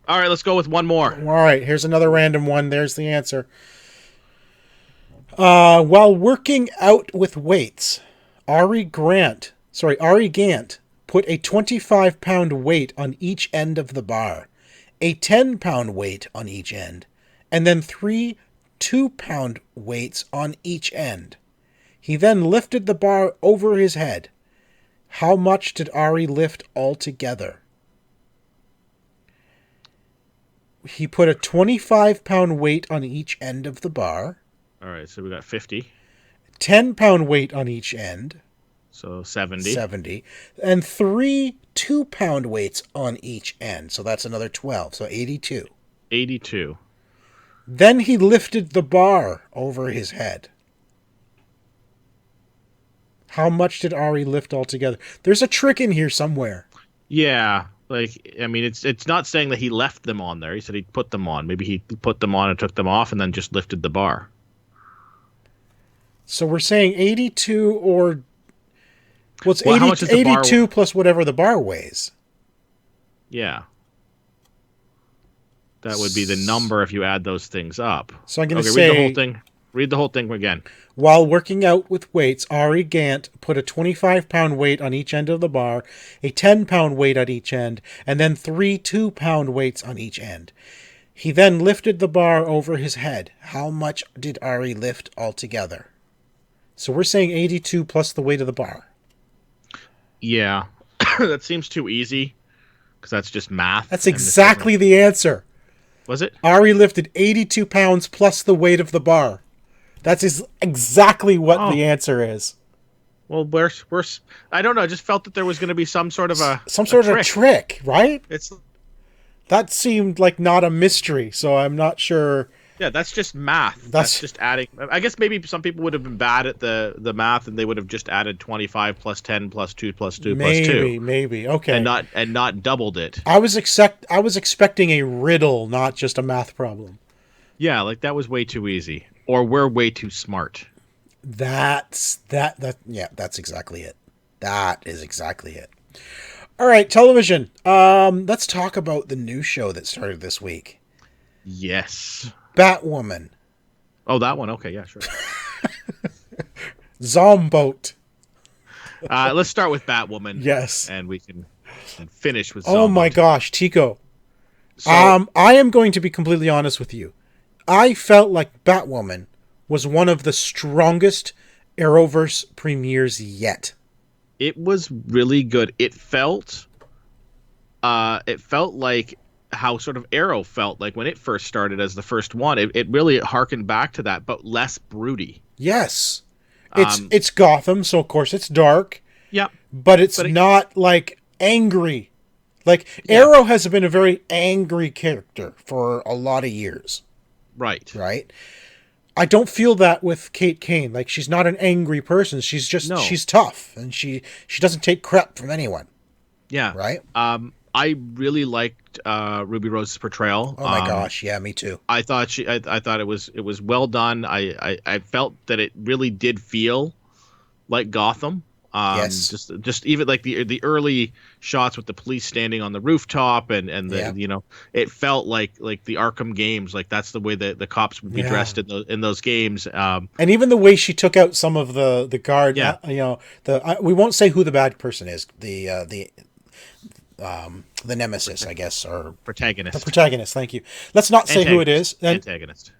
All right, let's go with one more. All right, here's another random one. There's the answer. While working out with weights, Ari Gant put a 25-pound weight on each end of the bar, a 10-pound weight on each end, and then 3 2-pound weights on each end. He then lifted the bar over his head. How much did Ari lift altogether? He put a 25-pound weight on each end of the bar. All right, so we got 50. 10-pound weight on each end. So 70. And 3 2-pound weights on each end. So that's another 12. So 82. 82. Then he lifted the bar over his head. How much did Ari lift altogether? There's a trick in here somewhere. Yeah. Like, I mean, it's not saying that he left them on there. He said he put them on. Maybe he put them on and took them off and then just lifted the bar. So we're saying 82 or... Well, it's how much is the 82 bar... plus whatever the bar weighs. Yeah. That would be the number if you add those things up. So I'm going to say... read the whole thing. Read the whole thing again. While working out with weights, Ari Gant put a 25-pound weight on each end of the bar, a 10-pound weight at each end, and then 3 2-pound weights on each end. He then lifted the bar over his head. How much did Ari lift altogether? So we're saying 82 plus the weight of the bar. Yeah. That seems too easy, because that's just math. That's exactly the answer. Was it? Ari lifted 82 pounds plus the weight of the bar. That's exactly what the answer is. Well, worse. I don't know. I just felt that there was going to be some sort of a trick, right? It's that seemed like not a mystery, so I'm not sure. Yeah, that's just math. That's just adding. I guess maybe some people would have been bad at the math, and they would have just added 25 plus 10 plus 2 plus 2 plus 2. Maybe. Okay. And not doubled it. I was expecting a riddle, not just a math problem. Yeah, like that was way too easy. Or we're way too smart. That's exactly it. That is exactly it. All right, television. Let's talk about the new show that started this week. Yes. Batwoman. Oh, that one. Okay, yeah, sure. Zomboat. Let's start with Batwoman. Yes. And we can finish with Zomboat. Oh my gosh, Tico. I am going to be completely honest with you. I felt like Batwoman was one of the strongest Arrowverse premieres yet. It was really good. It felt like how sort of Arrow felt like when it first started as the first one. It really harkened back to that, but less broody. Yes. It's Gotham, so of course it's dark. Yeah. But it's not like angry. Like Arrow has been a very angry character for a lot of years. Right. I don't feel that with Kate Kane. Like, she's not an angry person. She's just she's tough, and she doesn't take crap from anyone. Yeah. Right. I really liked Ruby Rose's portrayal. Oh my gosh, yeah, me too. I thought it was well done. I felt that it really did feel like Gotham. Yes. Just even like the early shots with the police standing on the rooftop and the it felt like the Arkham games, like that's the way that the cops would be dressed in those games. And even the way she took out some of the guard. Yeah. We won't say who the bad person is. The nemesis, I guess, or protagonist. The protagonist. Thank you. Let's not say who it is. Antagonist.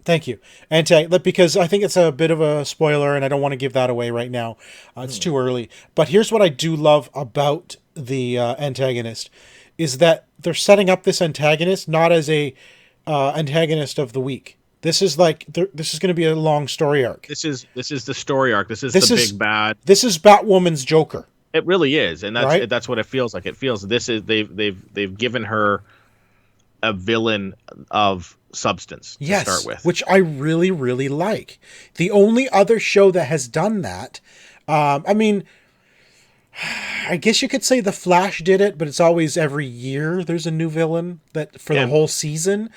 Thank you. Because I think it's a bit of a spoiler, and I don't want to give that away right now. It's too early. But here's what I do love about the antagonist is that they're setting up this antagonist not as a antagonist of the week. This is like this is going to be a long story arc. This is the story arc. This is the big bad. This is Batwoman's Joker. It really is, and right? that's what it feels like. It feels they've given her a villain of substance to start with, which I really, really like. The only other show that has done that, I mean, I guess you could say The Flash did it, but it's always every year there's a new villain that for the whole season.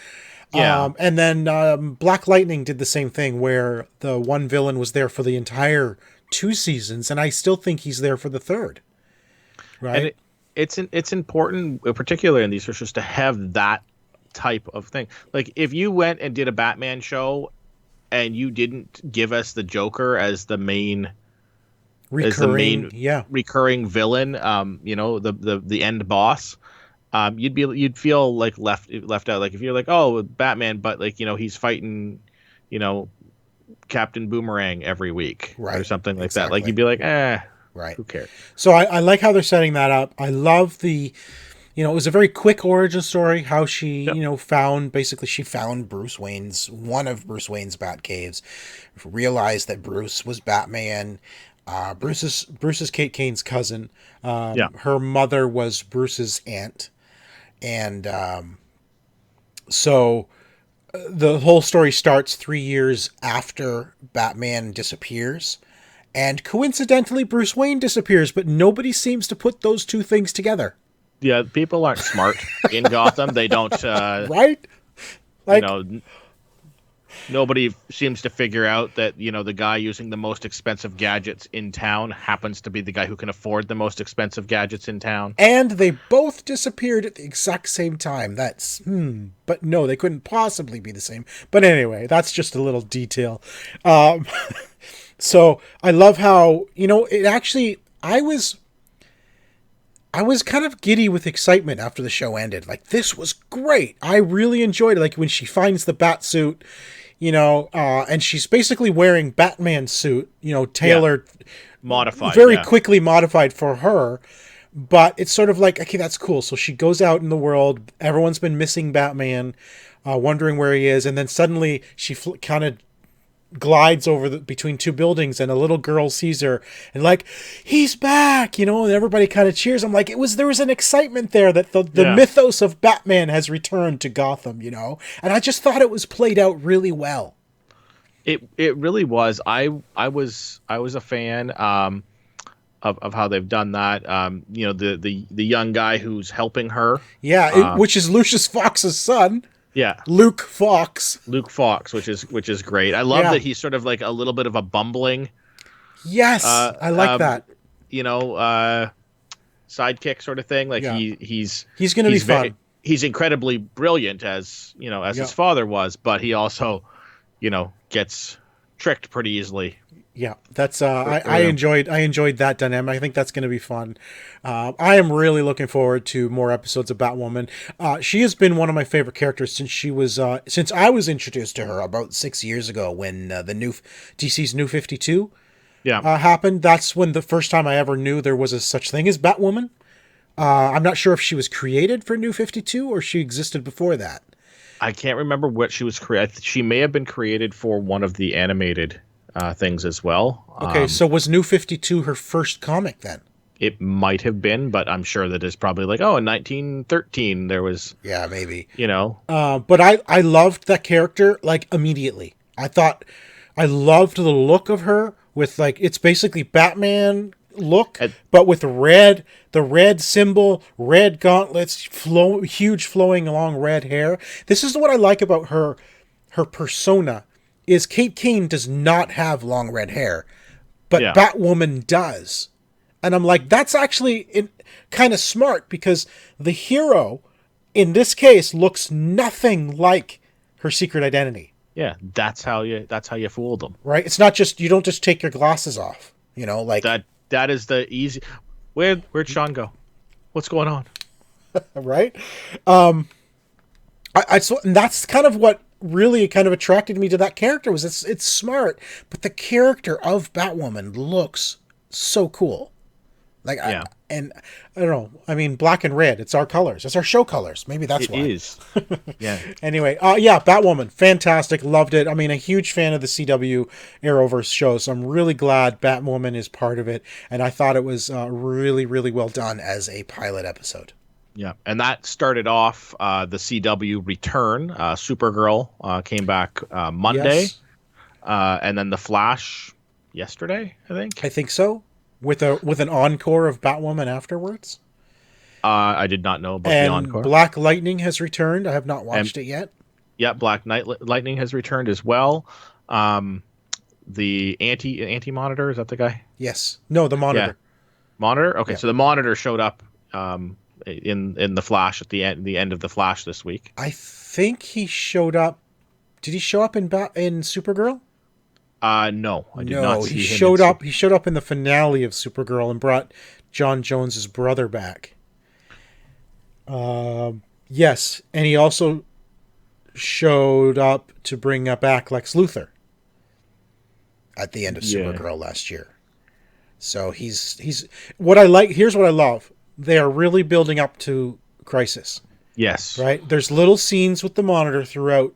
Yeah. And then Black Lightning did the same thing where the one villain was there for the entire 2 seasons, and I still think he's there for the 3rd. Right? And it's important, particularly in these shows, to have that type of thing. Like if you went and did a Batman show and you didn't give us the Joker as the main recurring villain, the end boss, you'd feel like left out. Like if you're like, oh, Batman, but like, he's fighting, Captain Boomerang every week, or something like that. Like you'd be like, right, who cares? So I like how they're setting that up. I love the, it was a very quick origin story. How she, found one of Bruce Wayne's Bat caves, realized that Bruce was Batman. Bruce's Kate Kane's cousin. Her mother was Bruce's aunt, and so the whole story starts 3 years after Batman disappears, and coincidentally, Bruce Wayne disappears, but nobody seems to put those two things together. Yeah, people aren't smart in Gotham. They don't, right? Like, nobody seems to figure out that, the guy using the most expensive gadgets in town happens to be the guy who can afford the most expensive gadgets in town. And they both disappeared at the exact same time. That's, but no, they couldn't possibly be the same. But anyway, that's just a little detail. So I love how, it actually, I was kind of giddy with excitement after the show ended. Like, this was great. I really enjoyed it. Like when she finds the bat suit, and she's basically wearing Batman's suit, tailored, modified, very quickly modified for her. But it's sort of like, okay, that's cool. So she goes out in the world. Everyone's been missing Batman, wondering where he is. And then suddenly she kind of glides over between 2 buildings, and a little girl sees her and like, he's back, and everybody kind of cheers. I'm like, there was an excitement there that the mythos of Batman has returned to Gotham, and I just thought it was played out really well. It really was. I was a fan of how they've done that. The young guy who's helping her, which is Lucius Fox's son. Yeah, Luke Fox, which is great. I love that he's sort of like a little bit of a bumbling. Yes, I like that. Sidekick sort of thing. Like he's going to be fun. He's incredibly brilliant as his father was, but he also, gets tricked pretty easily. Yeah, that's I enjoyed that dynamic. I think that's going to be fun. I am really looking forward to more episodes of Batwoman. She has been one of my favorite characters since I was introduced to her about 6 years ago when the new DC's New 52 happened. That's when the first time I ever knew there was a such thing as Batwoman. I'm not sure if she was created for New 52 or she existed before that. I can't remember what she was created. She may have been created for one of the animated things as well. Okay, so was New 52 her first comic then? It might have been, but I'm sure that it's probably like, in 1913 there was... Yeah, maybe. But I loved that character, like, immediately. I loved the look of her with, like, it's basically Batman look, but with the red symbol, red gauntlets, huge flowing long red hair. This is what I like about her persona. Is Kate Kane does not have long red hair, but Batwoman does. And I'm like, that's actually kind of smart because the hero in this case looks nothing like her secret identity. Yeah, that's how you fool them. Right? It's not just, you don't just take your glasses off, like that is the easy. Where'd Shawn go? What's going on? Right? And that's kind of what really kind of attracted me to that character was it's smart, but the character of Batwoman looks so cool. Like, Yeah. I don't know. I mean, black and red. It's our colors. It's our show colors. Maybe that's why. It is. Yeah. Anyway, yeah, Batwoman, fantastic. Loved it. I mean, a huge fan of the CW Arrowverse show, so I'm really glad Batwoman is part of it. And I thought it was really, really well done as a pilot episode. Yeah, and that started off the CW return. Supergirl came back Monday, Yes. and then the Flash yesterday, I think. I think so. With an encore of Batwoman afterwards. I did not know about the And encore. Black Lightning has returned. I have not watched it yet. Yeah, Lightning has returned as well. The anti Monitor, is that the guy? Yes. No, the Monitor. Yeah. Monitor. Okay, Yeah. so the Monitor showed up in the Flash at the end of the Flash this week. I think he showed up. Did he show up in Supergirl? No, I did not see him. He showed up. He showed up in the finale of Supergirl and brought John Jones's brother back. Yes, and he also showed up to bring back Lex Luthor at the end of Supergirl last year. So he's what I like. Here's what I love. They are really building up to Crisis. Yes. Right? There's little scenes with the Monitor throughout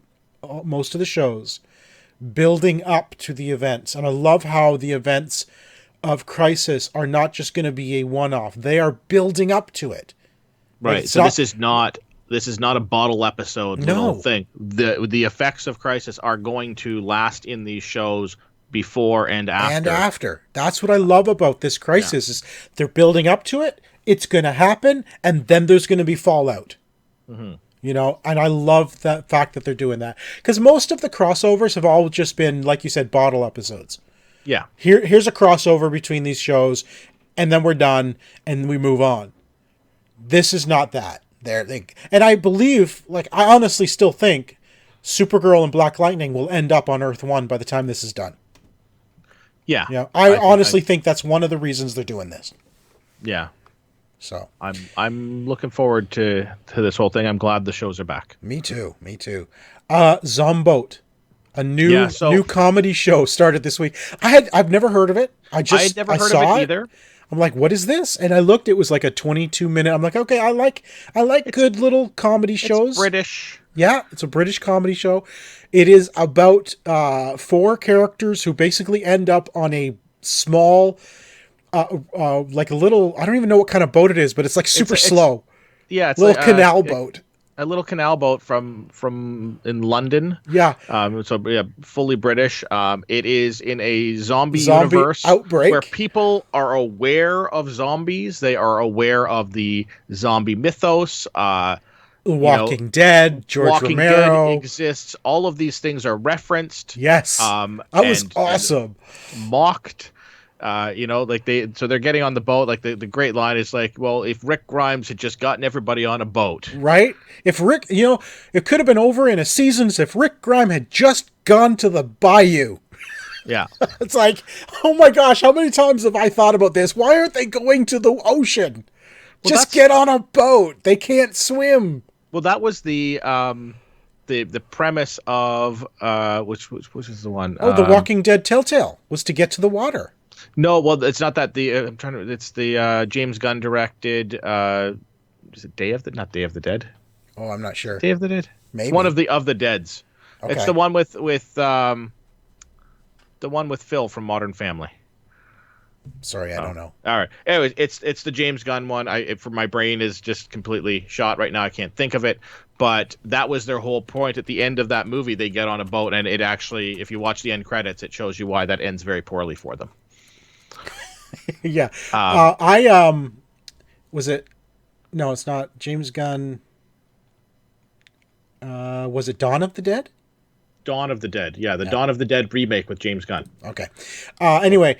most of the shows, building up to the events. And I love how the events of Crisis are not just going to be a one-off. They are building up to it. Right. So this is not a bottle episode little thing. The effects of Crisis are going to last in these shows before and after. And after. That's what I love about this Crisis is they're building up to it. It's going to happen, and then there's going to be fallout. Mm-hmm. You know, and I love that fact that they're doing that. Because most of the crossovers have all just been, like you said, bottle episodes. Yeah. Here's a crossover between these shows, and then we're done, and we move on. This is not that. And I believe, like, I honestly still think Supergirl and Black Lightning will end up on Earth 1 by the time this is done. Yeah. You know, I honestly think that's one of the reasons they're doing this. Yeah. So I'm looking forward to this whole thing. I'm glad the shows are back. Me too. Zomboat, a new comedy show started this week. I've never heard of it. I had never heard of it either. I'm like, what is this? And I looked. It was like a 22-minute. I'm like, okay, I like good little comedy shows. It's British. Yeah, it's a British comedy show. It is about 4 characters who basically end up on a small. Like a little, I don't even know what kind of boat it is, but it's like super slow. Yeah, it's a little canal boat. A little canal boat from in London. Yeah. Fully British. It is in a zombie universe outbreak where people are aware of zombies. They are aware of the zombie mythos. Walking Dead, George Romero Dead exists. All of these things are referenced. Yes. That was awesome. And mocked. They're getting on the boat. Like the great line is like, well, if Rick Grimes had just gotten everybody on a boat, right? If Rick, it could have been over in a season if Rick Grimes had just gone to the bayou. Yeah. It's like, oh my gosh, how many times have I thought about this? Why aren't they going to the ocean? Just get on a boat. They can't swim. Well, that was the premise of which is the one? The Walking Dead Telltale was to get to the water. No, well, it's not that. It's the James Gunn directed. Is it Not Day of the Dead? Oh, I'm not sure. Day of the Dead. Maybe it's one of the Deads. Okay. It's the one with Phil from Modern Family. Sorry, I don't know. All right. Anyways, it's the James Gunn one. My brain is just completely shot right now. I can't think of it. But that was their whole point. At the end of that movie, they get on a boat, and it actually, if you watch the end credits, it shows you why that ends very poorly for them. Yeah. Was it? No, it's not. James Gunn. Was it Dawn of the Dead? Dawn of the Dead. Yeah, the Dawn of the Dead remake with James Gunn. Okay. Anyway,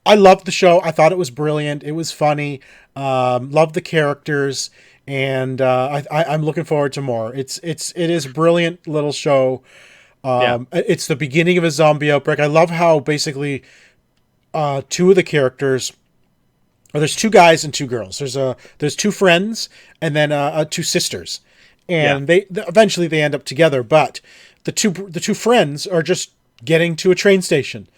I loved the show. I thought it was brilliant. It was funny. Loved the characters, and I'm looking forward to more. It is a brilliant little show. It's the beginning of a zombie outbreak. I love how basically 2 of the characters. There's 2 guys and 2 girls. There's 2 friends and then 2 sisters, and they eventually end up together. But the two friends are just getting to a train station,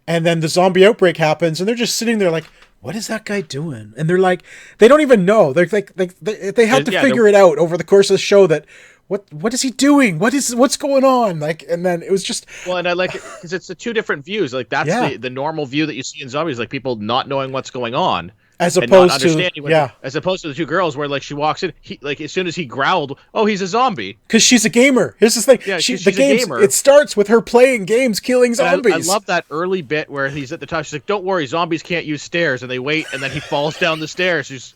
and then the zombie outbreak happens, and they're just sitting there like, what is that guy doing? And they're like, they don't even know. They're like, they had to figure it out over the course of the show that what is he doing? What's going on? Like, and then it was just, well, and I like it because it's the two different views. Like that's the normal view that you see in zombies, like people not knowing what's going on. As opposed to as opposed to the two girls where like she walks in, he like as soon as he growled, oh, he's a zombie. Because she's a gamer. Here's the thing. Yeah, she's the games, a gamer. It starts with her playing games, killing zombies. I love that early bit where he's at the top. She's like, "Don't worry, zombies can't use stairs," and they wait, and then he falls down the stairs.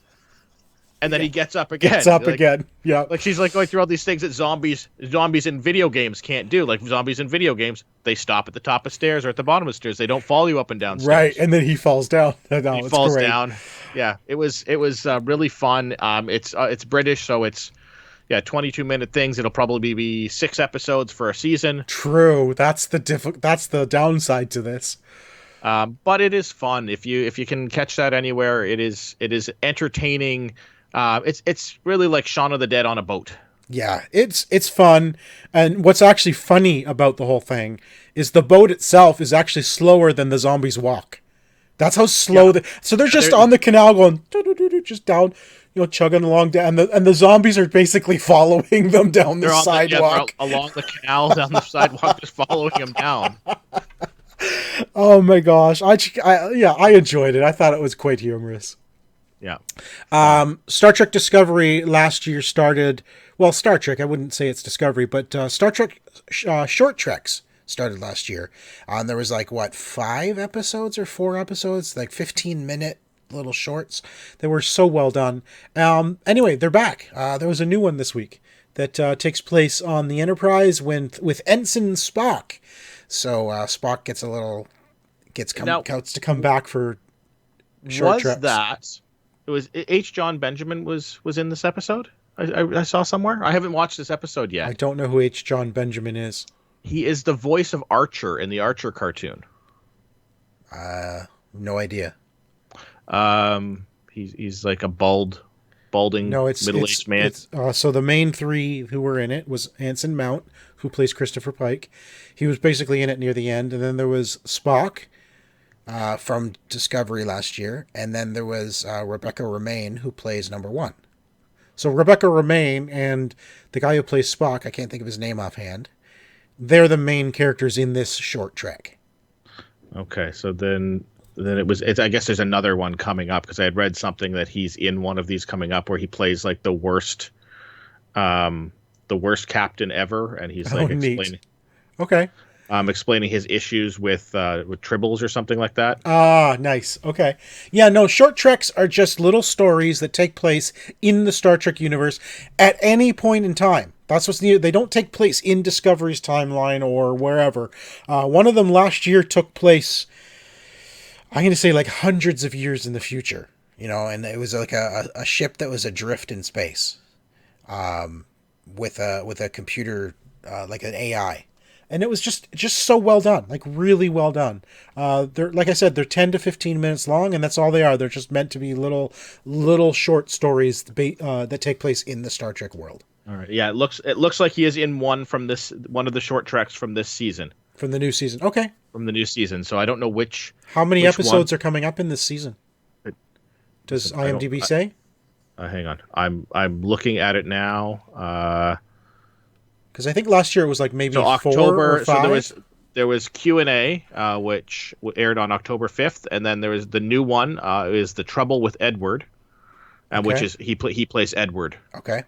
And then he gets up again. Yeah. Like she's like going through all these things that zombies in video games can't do. Like zombies in video games, they stop at the top of stairs or at the bottom of stairs. They don't follow you up and down stairs. Right, and then he falls down. He falls down. Yeah, it was really fun. It's British, so it's 22-minute things. It'll probably be 6 episodes for a season. True. That's the downside to this. But it is fun if you can catch that anywhere. It is entertaining. It's really like Shaun of the Dead on a boat. Yeah, it's fun. And what's actually funny about the whole thing is the boat itself is actually slower than the zombies walk. That's how slow so they're just on the canal going just down, chugging along down, and the zombies are basically following them down the sidewalk. They're along the canal down the sidewalk, just following them down. Oh my gosh. I enjoyed it. I thought it was quite humorous. Yeah. Star Trek Discovery last year started, well, Star Trek, I wouldn't say it's Discovery, but Star Trek Short Treks started last year. There was 5 episodes or 4 episodes, 15-minute little shorts. They were so well done. Anyway, they're back. There was a new one this week that takes place on the Enterprise with Ensign Spock. So Spock gets to come back for short trips. Was that? It was H. John Benjamin was in this episode. I saw somewhere. I haven't watched this episode yet. I don't know who H. John Benjamin is. He is the voice of Archer in the Archer cartoon. No idea. He's like a balding middle-aged man. So the main 3 who were in it was Anson Mount, who plays Christopher Pike. He was basically in it near the end, and then there was Spock from Discovery last year, and then there was Rebecca Romijn, who plays number 1. So Rebecca Romijn and the guy who plays Spock, I can't think of his name offhand, they're the main characters in this short trek. Okay, so then I guess there's another one coming up, because I had read something that he's in one of these coming up where he plays like the worst captain ever, and he's explaining. Okay. Explaining his issues with tribbles or something like that. Ah, nice. Okay. Yeah, no, short treks are just little stories that take place in the Star Trek universe at any point in time. That's what's needed. They don't take place in Discovery's timeline or wherever. One of them last year took place, I'm going to say hundreds of years in the future, and it was like a ship that was adrift in space with a computer, like an AI. And it was just so well done, really well done. They're, like I said, they're 10 to 15 minutes long, and that's all they are. They're just meant to be little short stories that take place in the Star Trek world. All right. Yeah, it looks like he is in one of the short treks from this season. From the new season. Okay. From the new season. So I don't know which. How many episodes are coming up in this season? Does IMDb say? Hang on. I'm looking at it now. Because I think last year it was maybe so 4 October, or 5. So there was Q&A, which aired on October 5th, and then there was the new one is The Trouble with Edward, which is he plays Edward. Okay.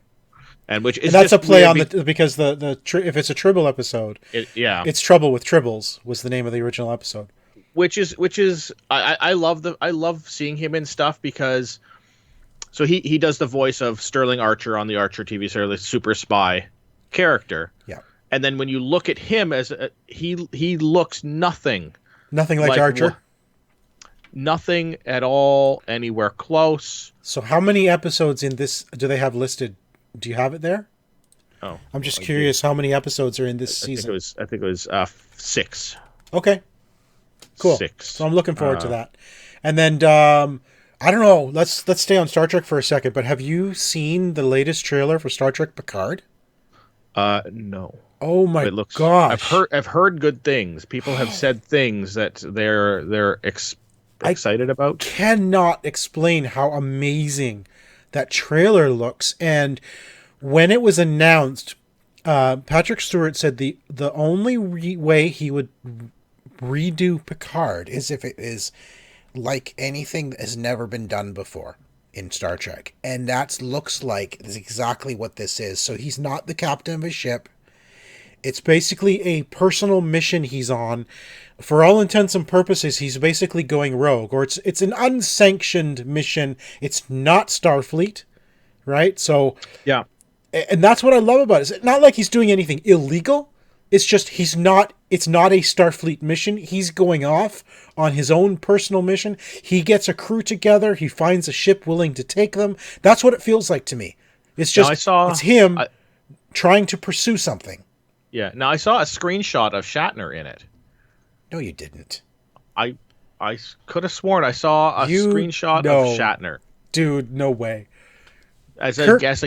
And which that's a play on because if it's a Tribble episode, it's Trouble with Tribbles was the name of the original episode. Which is I love seeing him in stuff because so he does the voice of Sterling Archer on the Archer TV series, super spy character. Yeah. And then when you look at him he looks nothing like Archer. Nothing at all anywhere close. So how many episodes in this do they have listed? Do you have it there? Oh. I'm just curious how many episodes are in this season. I think it was 6. Okay. Cool. 6. So I'm looking forward to that. And then I don't know, let's stay on Star Trek for a second, but have you seen the latest trailer for Star Trek Picard? No. Oh my gosh! I've heard good things. People have said things that they're excited about. Cannot explain how amazing that trailer looks. And when it was announced, Patrick Stewart said the only way he would redo Picard is if it is like anything that has never been done before in Star Trek. And that looks like is exactly what this is. So he's not the captain of a ship. It's basically a personal mission he's on. For all intents and purposes, he's basically going rogue, or it's an unsanctioned mission. It's not Starfleet, right? So yeah, and that's what I love about it. It's not like he's doing anything illegal. It's just it's not a Starfleet mission. He's going off on his own personal mission. He gets a crew together. He finds a ship willing to take them. That's what it feels like to me. It's just it's him trying to pursue something. Yeah. Now I saw a screenshot of Shatner in it. No, you didn't. I could have sworn I saw a screenshot of Shatner. Dude, no way. As a guest,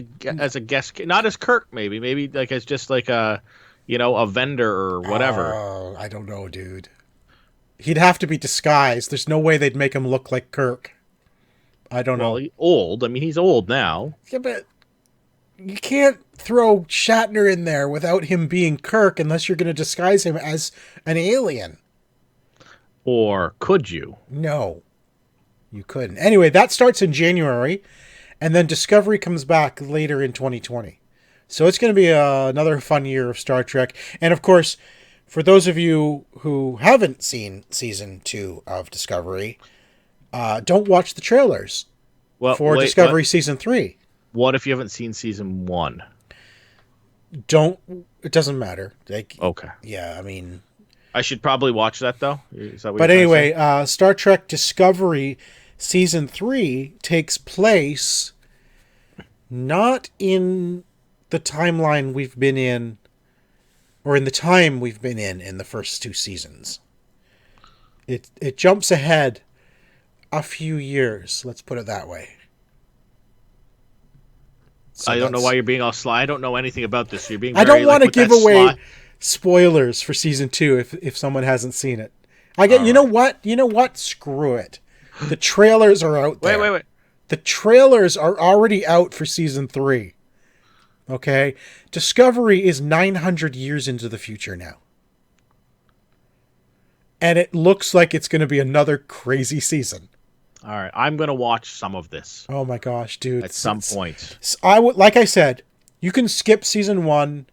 not as Kirk, maybe like as just like a vendor or whatever. Oh, I don't know, dude. He'd have to be disguised. There's no way they'd make him look like Kirk. I don't know. He's old. I mean, he's old now. Yeah, but you can't throw Shatner in there without him being Kirk unless you're going to disguise him as an alien. Or could you? No, you couldn't. Anyway, that starts in January, and then Discovery comes back later in 2020. So it's going to be another fun year of Star Trek. And of course, for those of you who haven't seen season 2 of Discovery, don't watch the trailers for Discovery season 3. What if you haven't seen season 1? It doesn't matter. Okay. Yeah, I mean, I should probably watch that though. Is that what but anyway, Star Trek Discovery season 3 takes place not in the timeline we've been in, or in the time we've been in the first 2 seasons. It jumps ahead a few years, let's put it that way. So I don't know why you're being all sly. I don't know anything about this. You're being I don't want to give away spoilers for season 2 if someone hasn't seen it. You know what? Screw it. The trailers are out there. Wait. The trailers are already out for season 3. Okay? Discovery is 900 years into the future now. And it looks like it's going to be another crazy season. All right, I'm going to watch some of this. Oh my gosh, dude. At some point. Like I said, you can skip season 1.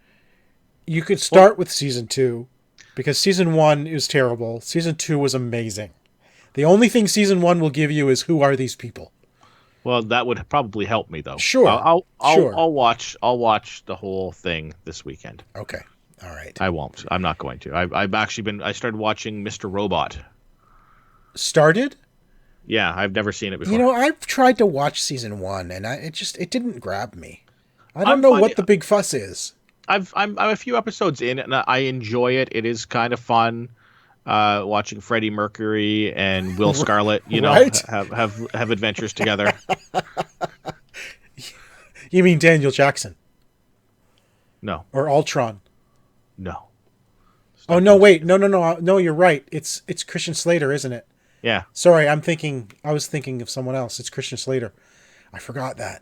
You could start with season 2 because season 1 is terrible. Season 2 was amazing. The only thing season 1 will give you is who are these people? Well, that would probably help me though. Sure. I'll watch the whole thing this weekend. Okay. All right. I won't. I'm not going to. I started watching Mr. Robot. Started? Yeah, I've never seen it before. I've tried to watch season 1 and it didn't grab me. I don't know what the big fuss is. I'm a few episodes in and I enjoy it. It is kind of fun watching Freddie Mercury and Will Scarlet, right? have adventures together. You mean Daniel Jackson? No. Or Ultron? No. Oh no! Wait, no! You're right. It's Christian Slater, isn't it? Yeah. Sorry, I was thinking of someone else. It's Christian Slater. I forgot that.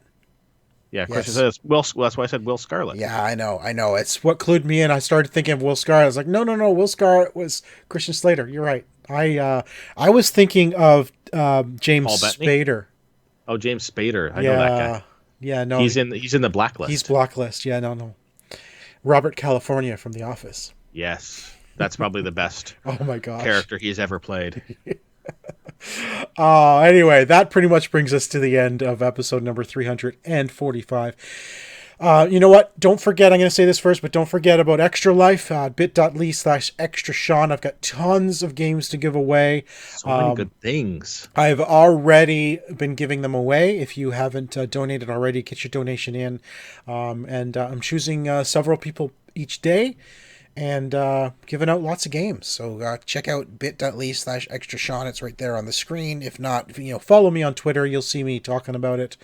Yeah, Christian Slater. Well, that's why I said Will Scarlet. Yeah, I know. It's what clued me in. I started thinking of Will Scarlet. I was like, no. Will Scarlet was Christian Slater. You're right. I was thinking of James Spader. Oh, James Spader. I know that guy. Yeah, no. He's in the blacklist. He's blacklist. Yeah, no. Robert California from The Office. Yes. That's probably the best oh my gosh. character he's ever played. Anyway, that pretty much brings us to the end of episode number 345. You know what? Don't forget, I'm going to say this first, but don't forget about Extra Life, bit.ly/extra Shawn. I've got tons of games to give away. So many good things. I've already been giving them away. If you haven't donated already, get your donation in. And I'm choosing several people each day and giving out lots of games. So check out bit.ly/extra Shawn. It's right there on the screen. If not, follow me on Twitter. You'll see me talking about it.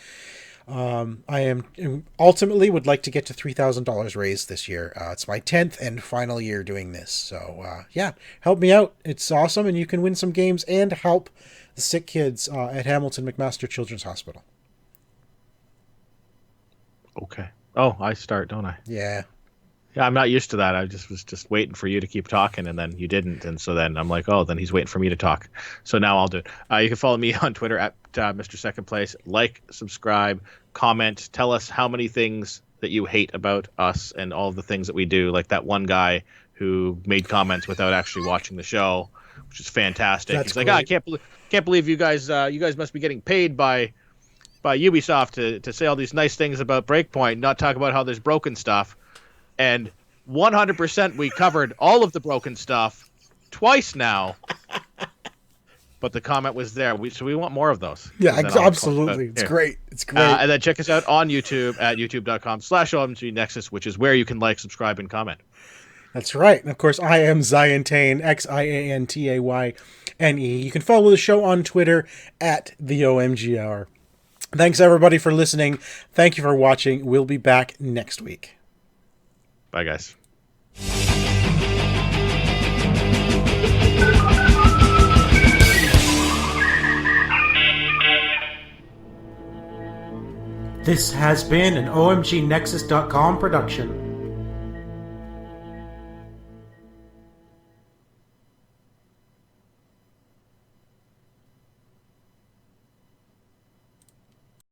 I am ultimately would like to get to $3,000 raised this year. It's my 10th and final year doing this. So, yeah, help me out. It's awesome, and you can win some games and help the sick kids at Hamilton McMaster Children's Hospital. Okay. Oh, I start, don't I? Yeah. Yeah, I'm not used to that. I was just waiting for you to keep talking, and then you didn't, and so then I'm like, oh, then he's waiting for me to talk. So now I'll do it. You can follow me on Twitter at Mr. Second Place. Like, subscribe, comment, tell us how many things that you hate about us and all of the things that we do. Like that one guy who made comments without actually watching the show, which is fantastic. That's He's like, great. I can't believe you guys must be getting paid by Ubisoft to say all these nice things about Breakpoint, not talk about how there's broken stuff. And 100% we covered all of the broken stuff twice now. But the comment was there. So we want more of those. Yeah, absolutely. It's great. It's great. And then check us out on YouTube at youtube.com/OMG Nexus, which is where you can like, subscribe, and comment. That's right. And of course, I am Ziantane, Xiantayne. You can follow the show on Twitter at the OMG Hour. Thanks, everybody, for listening. Thank you for watching. We'll be back next week. Bye, guys. This has been an OMGNexus.com production.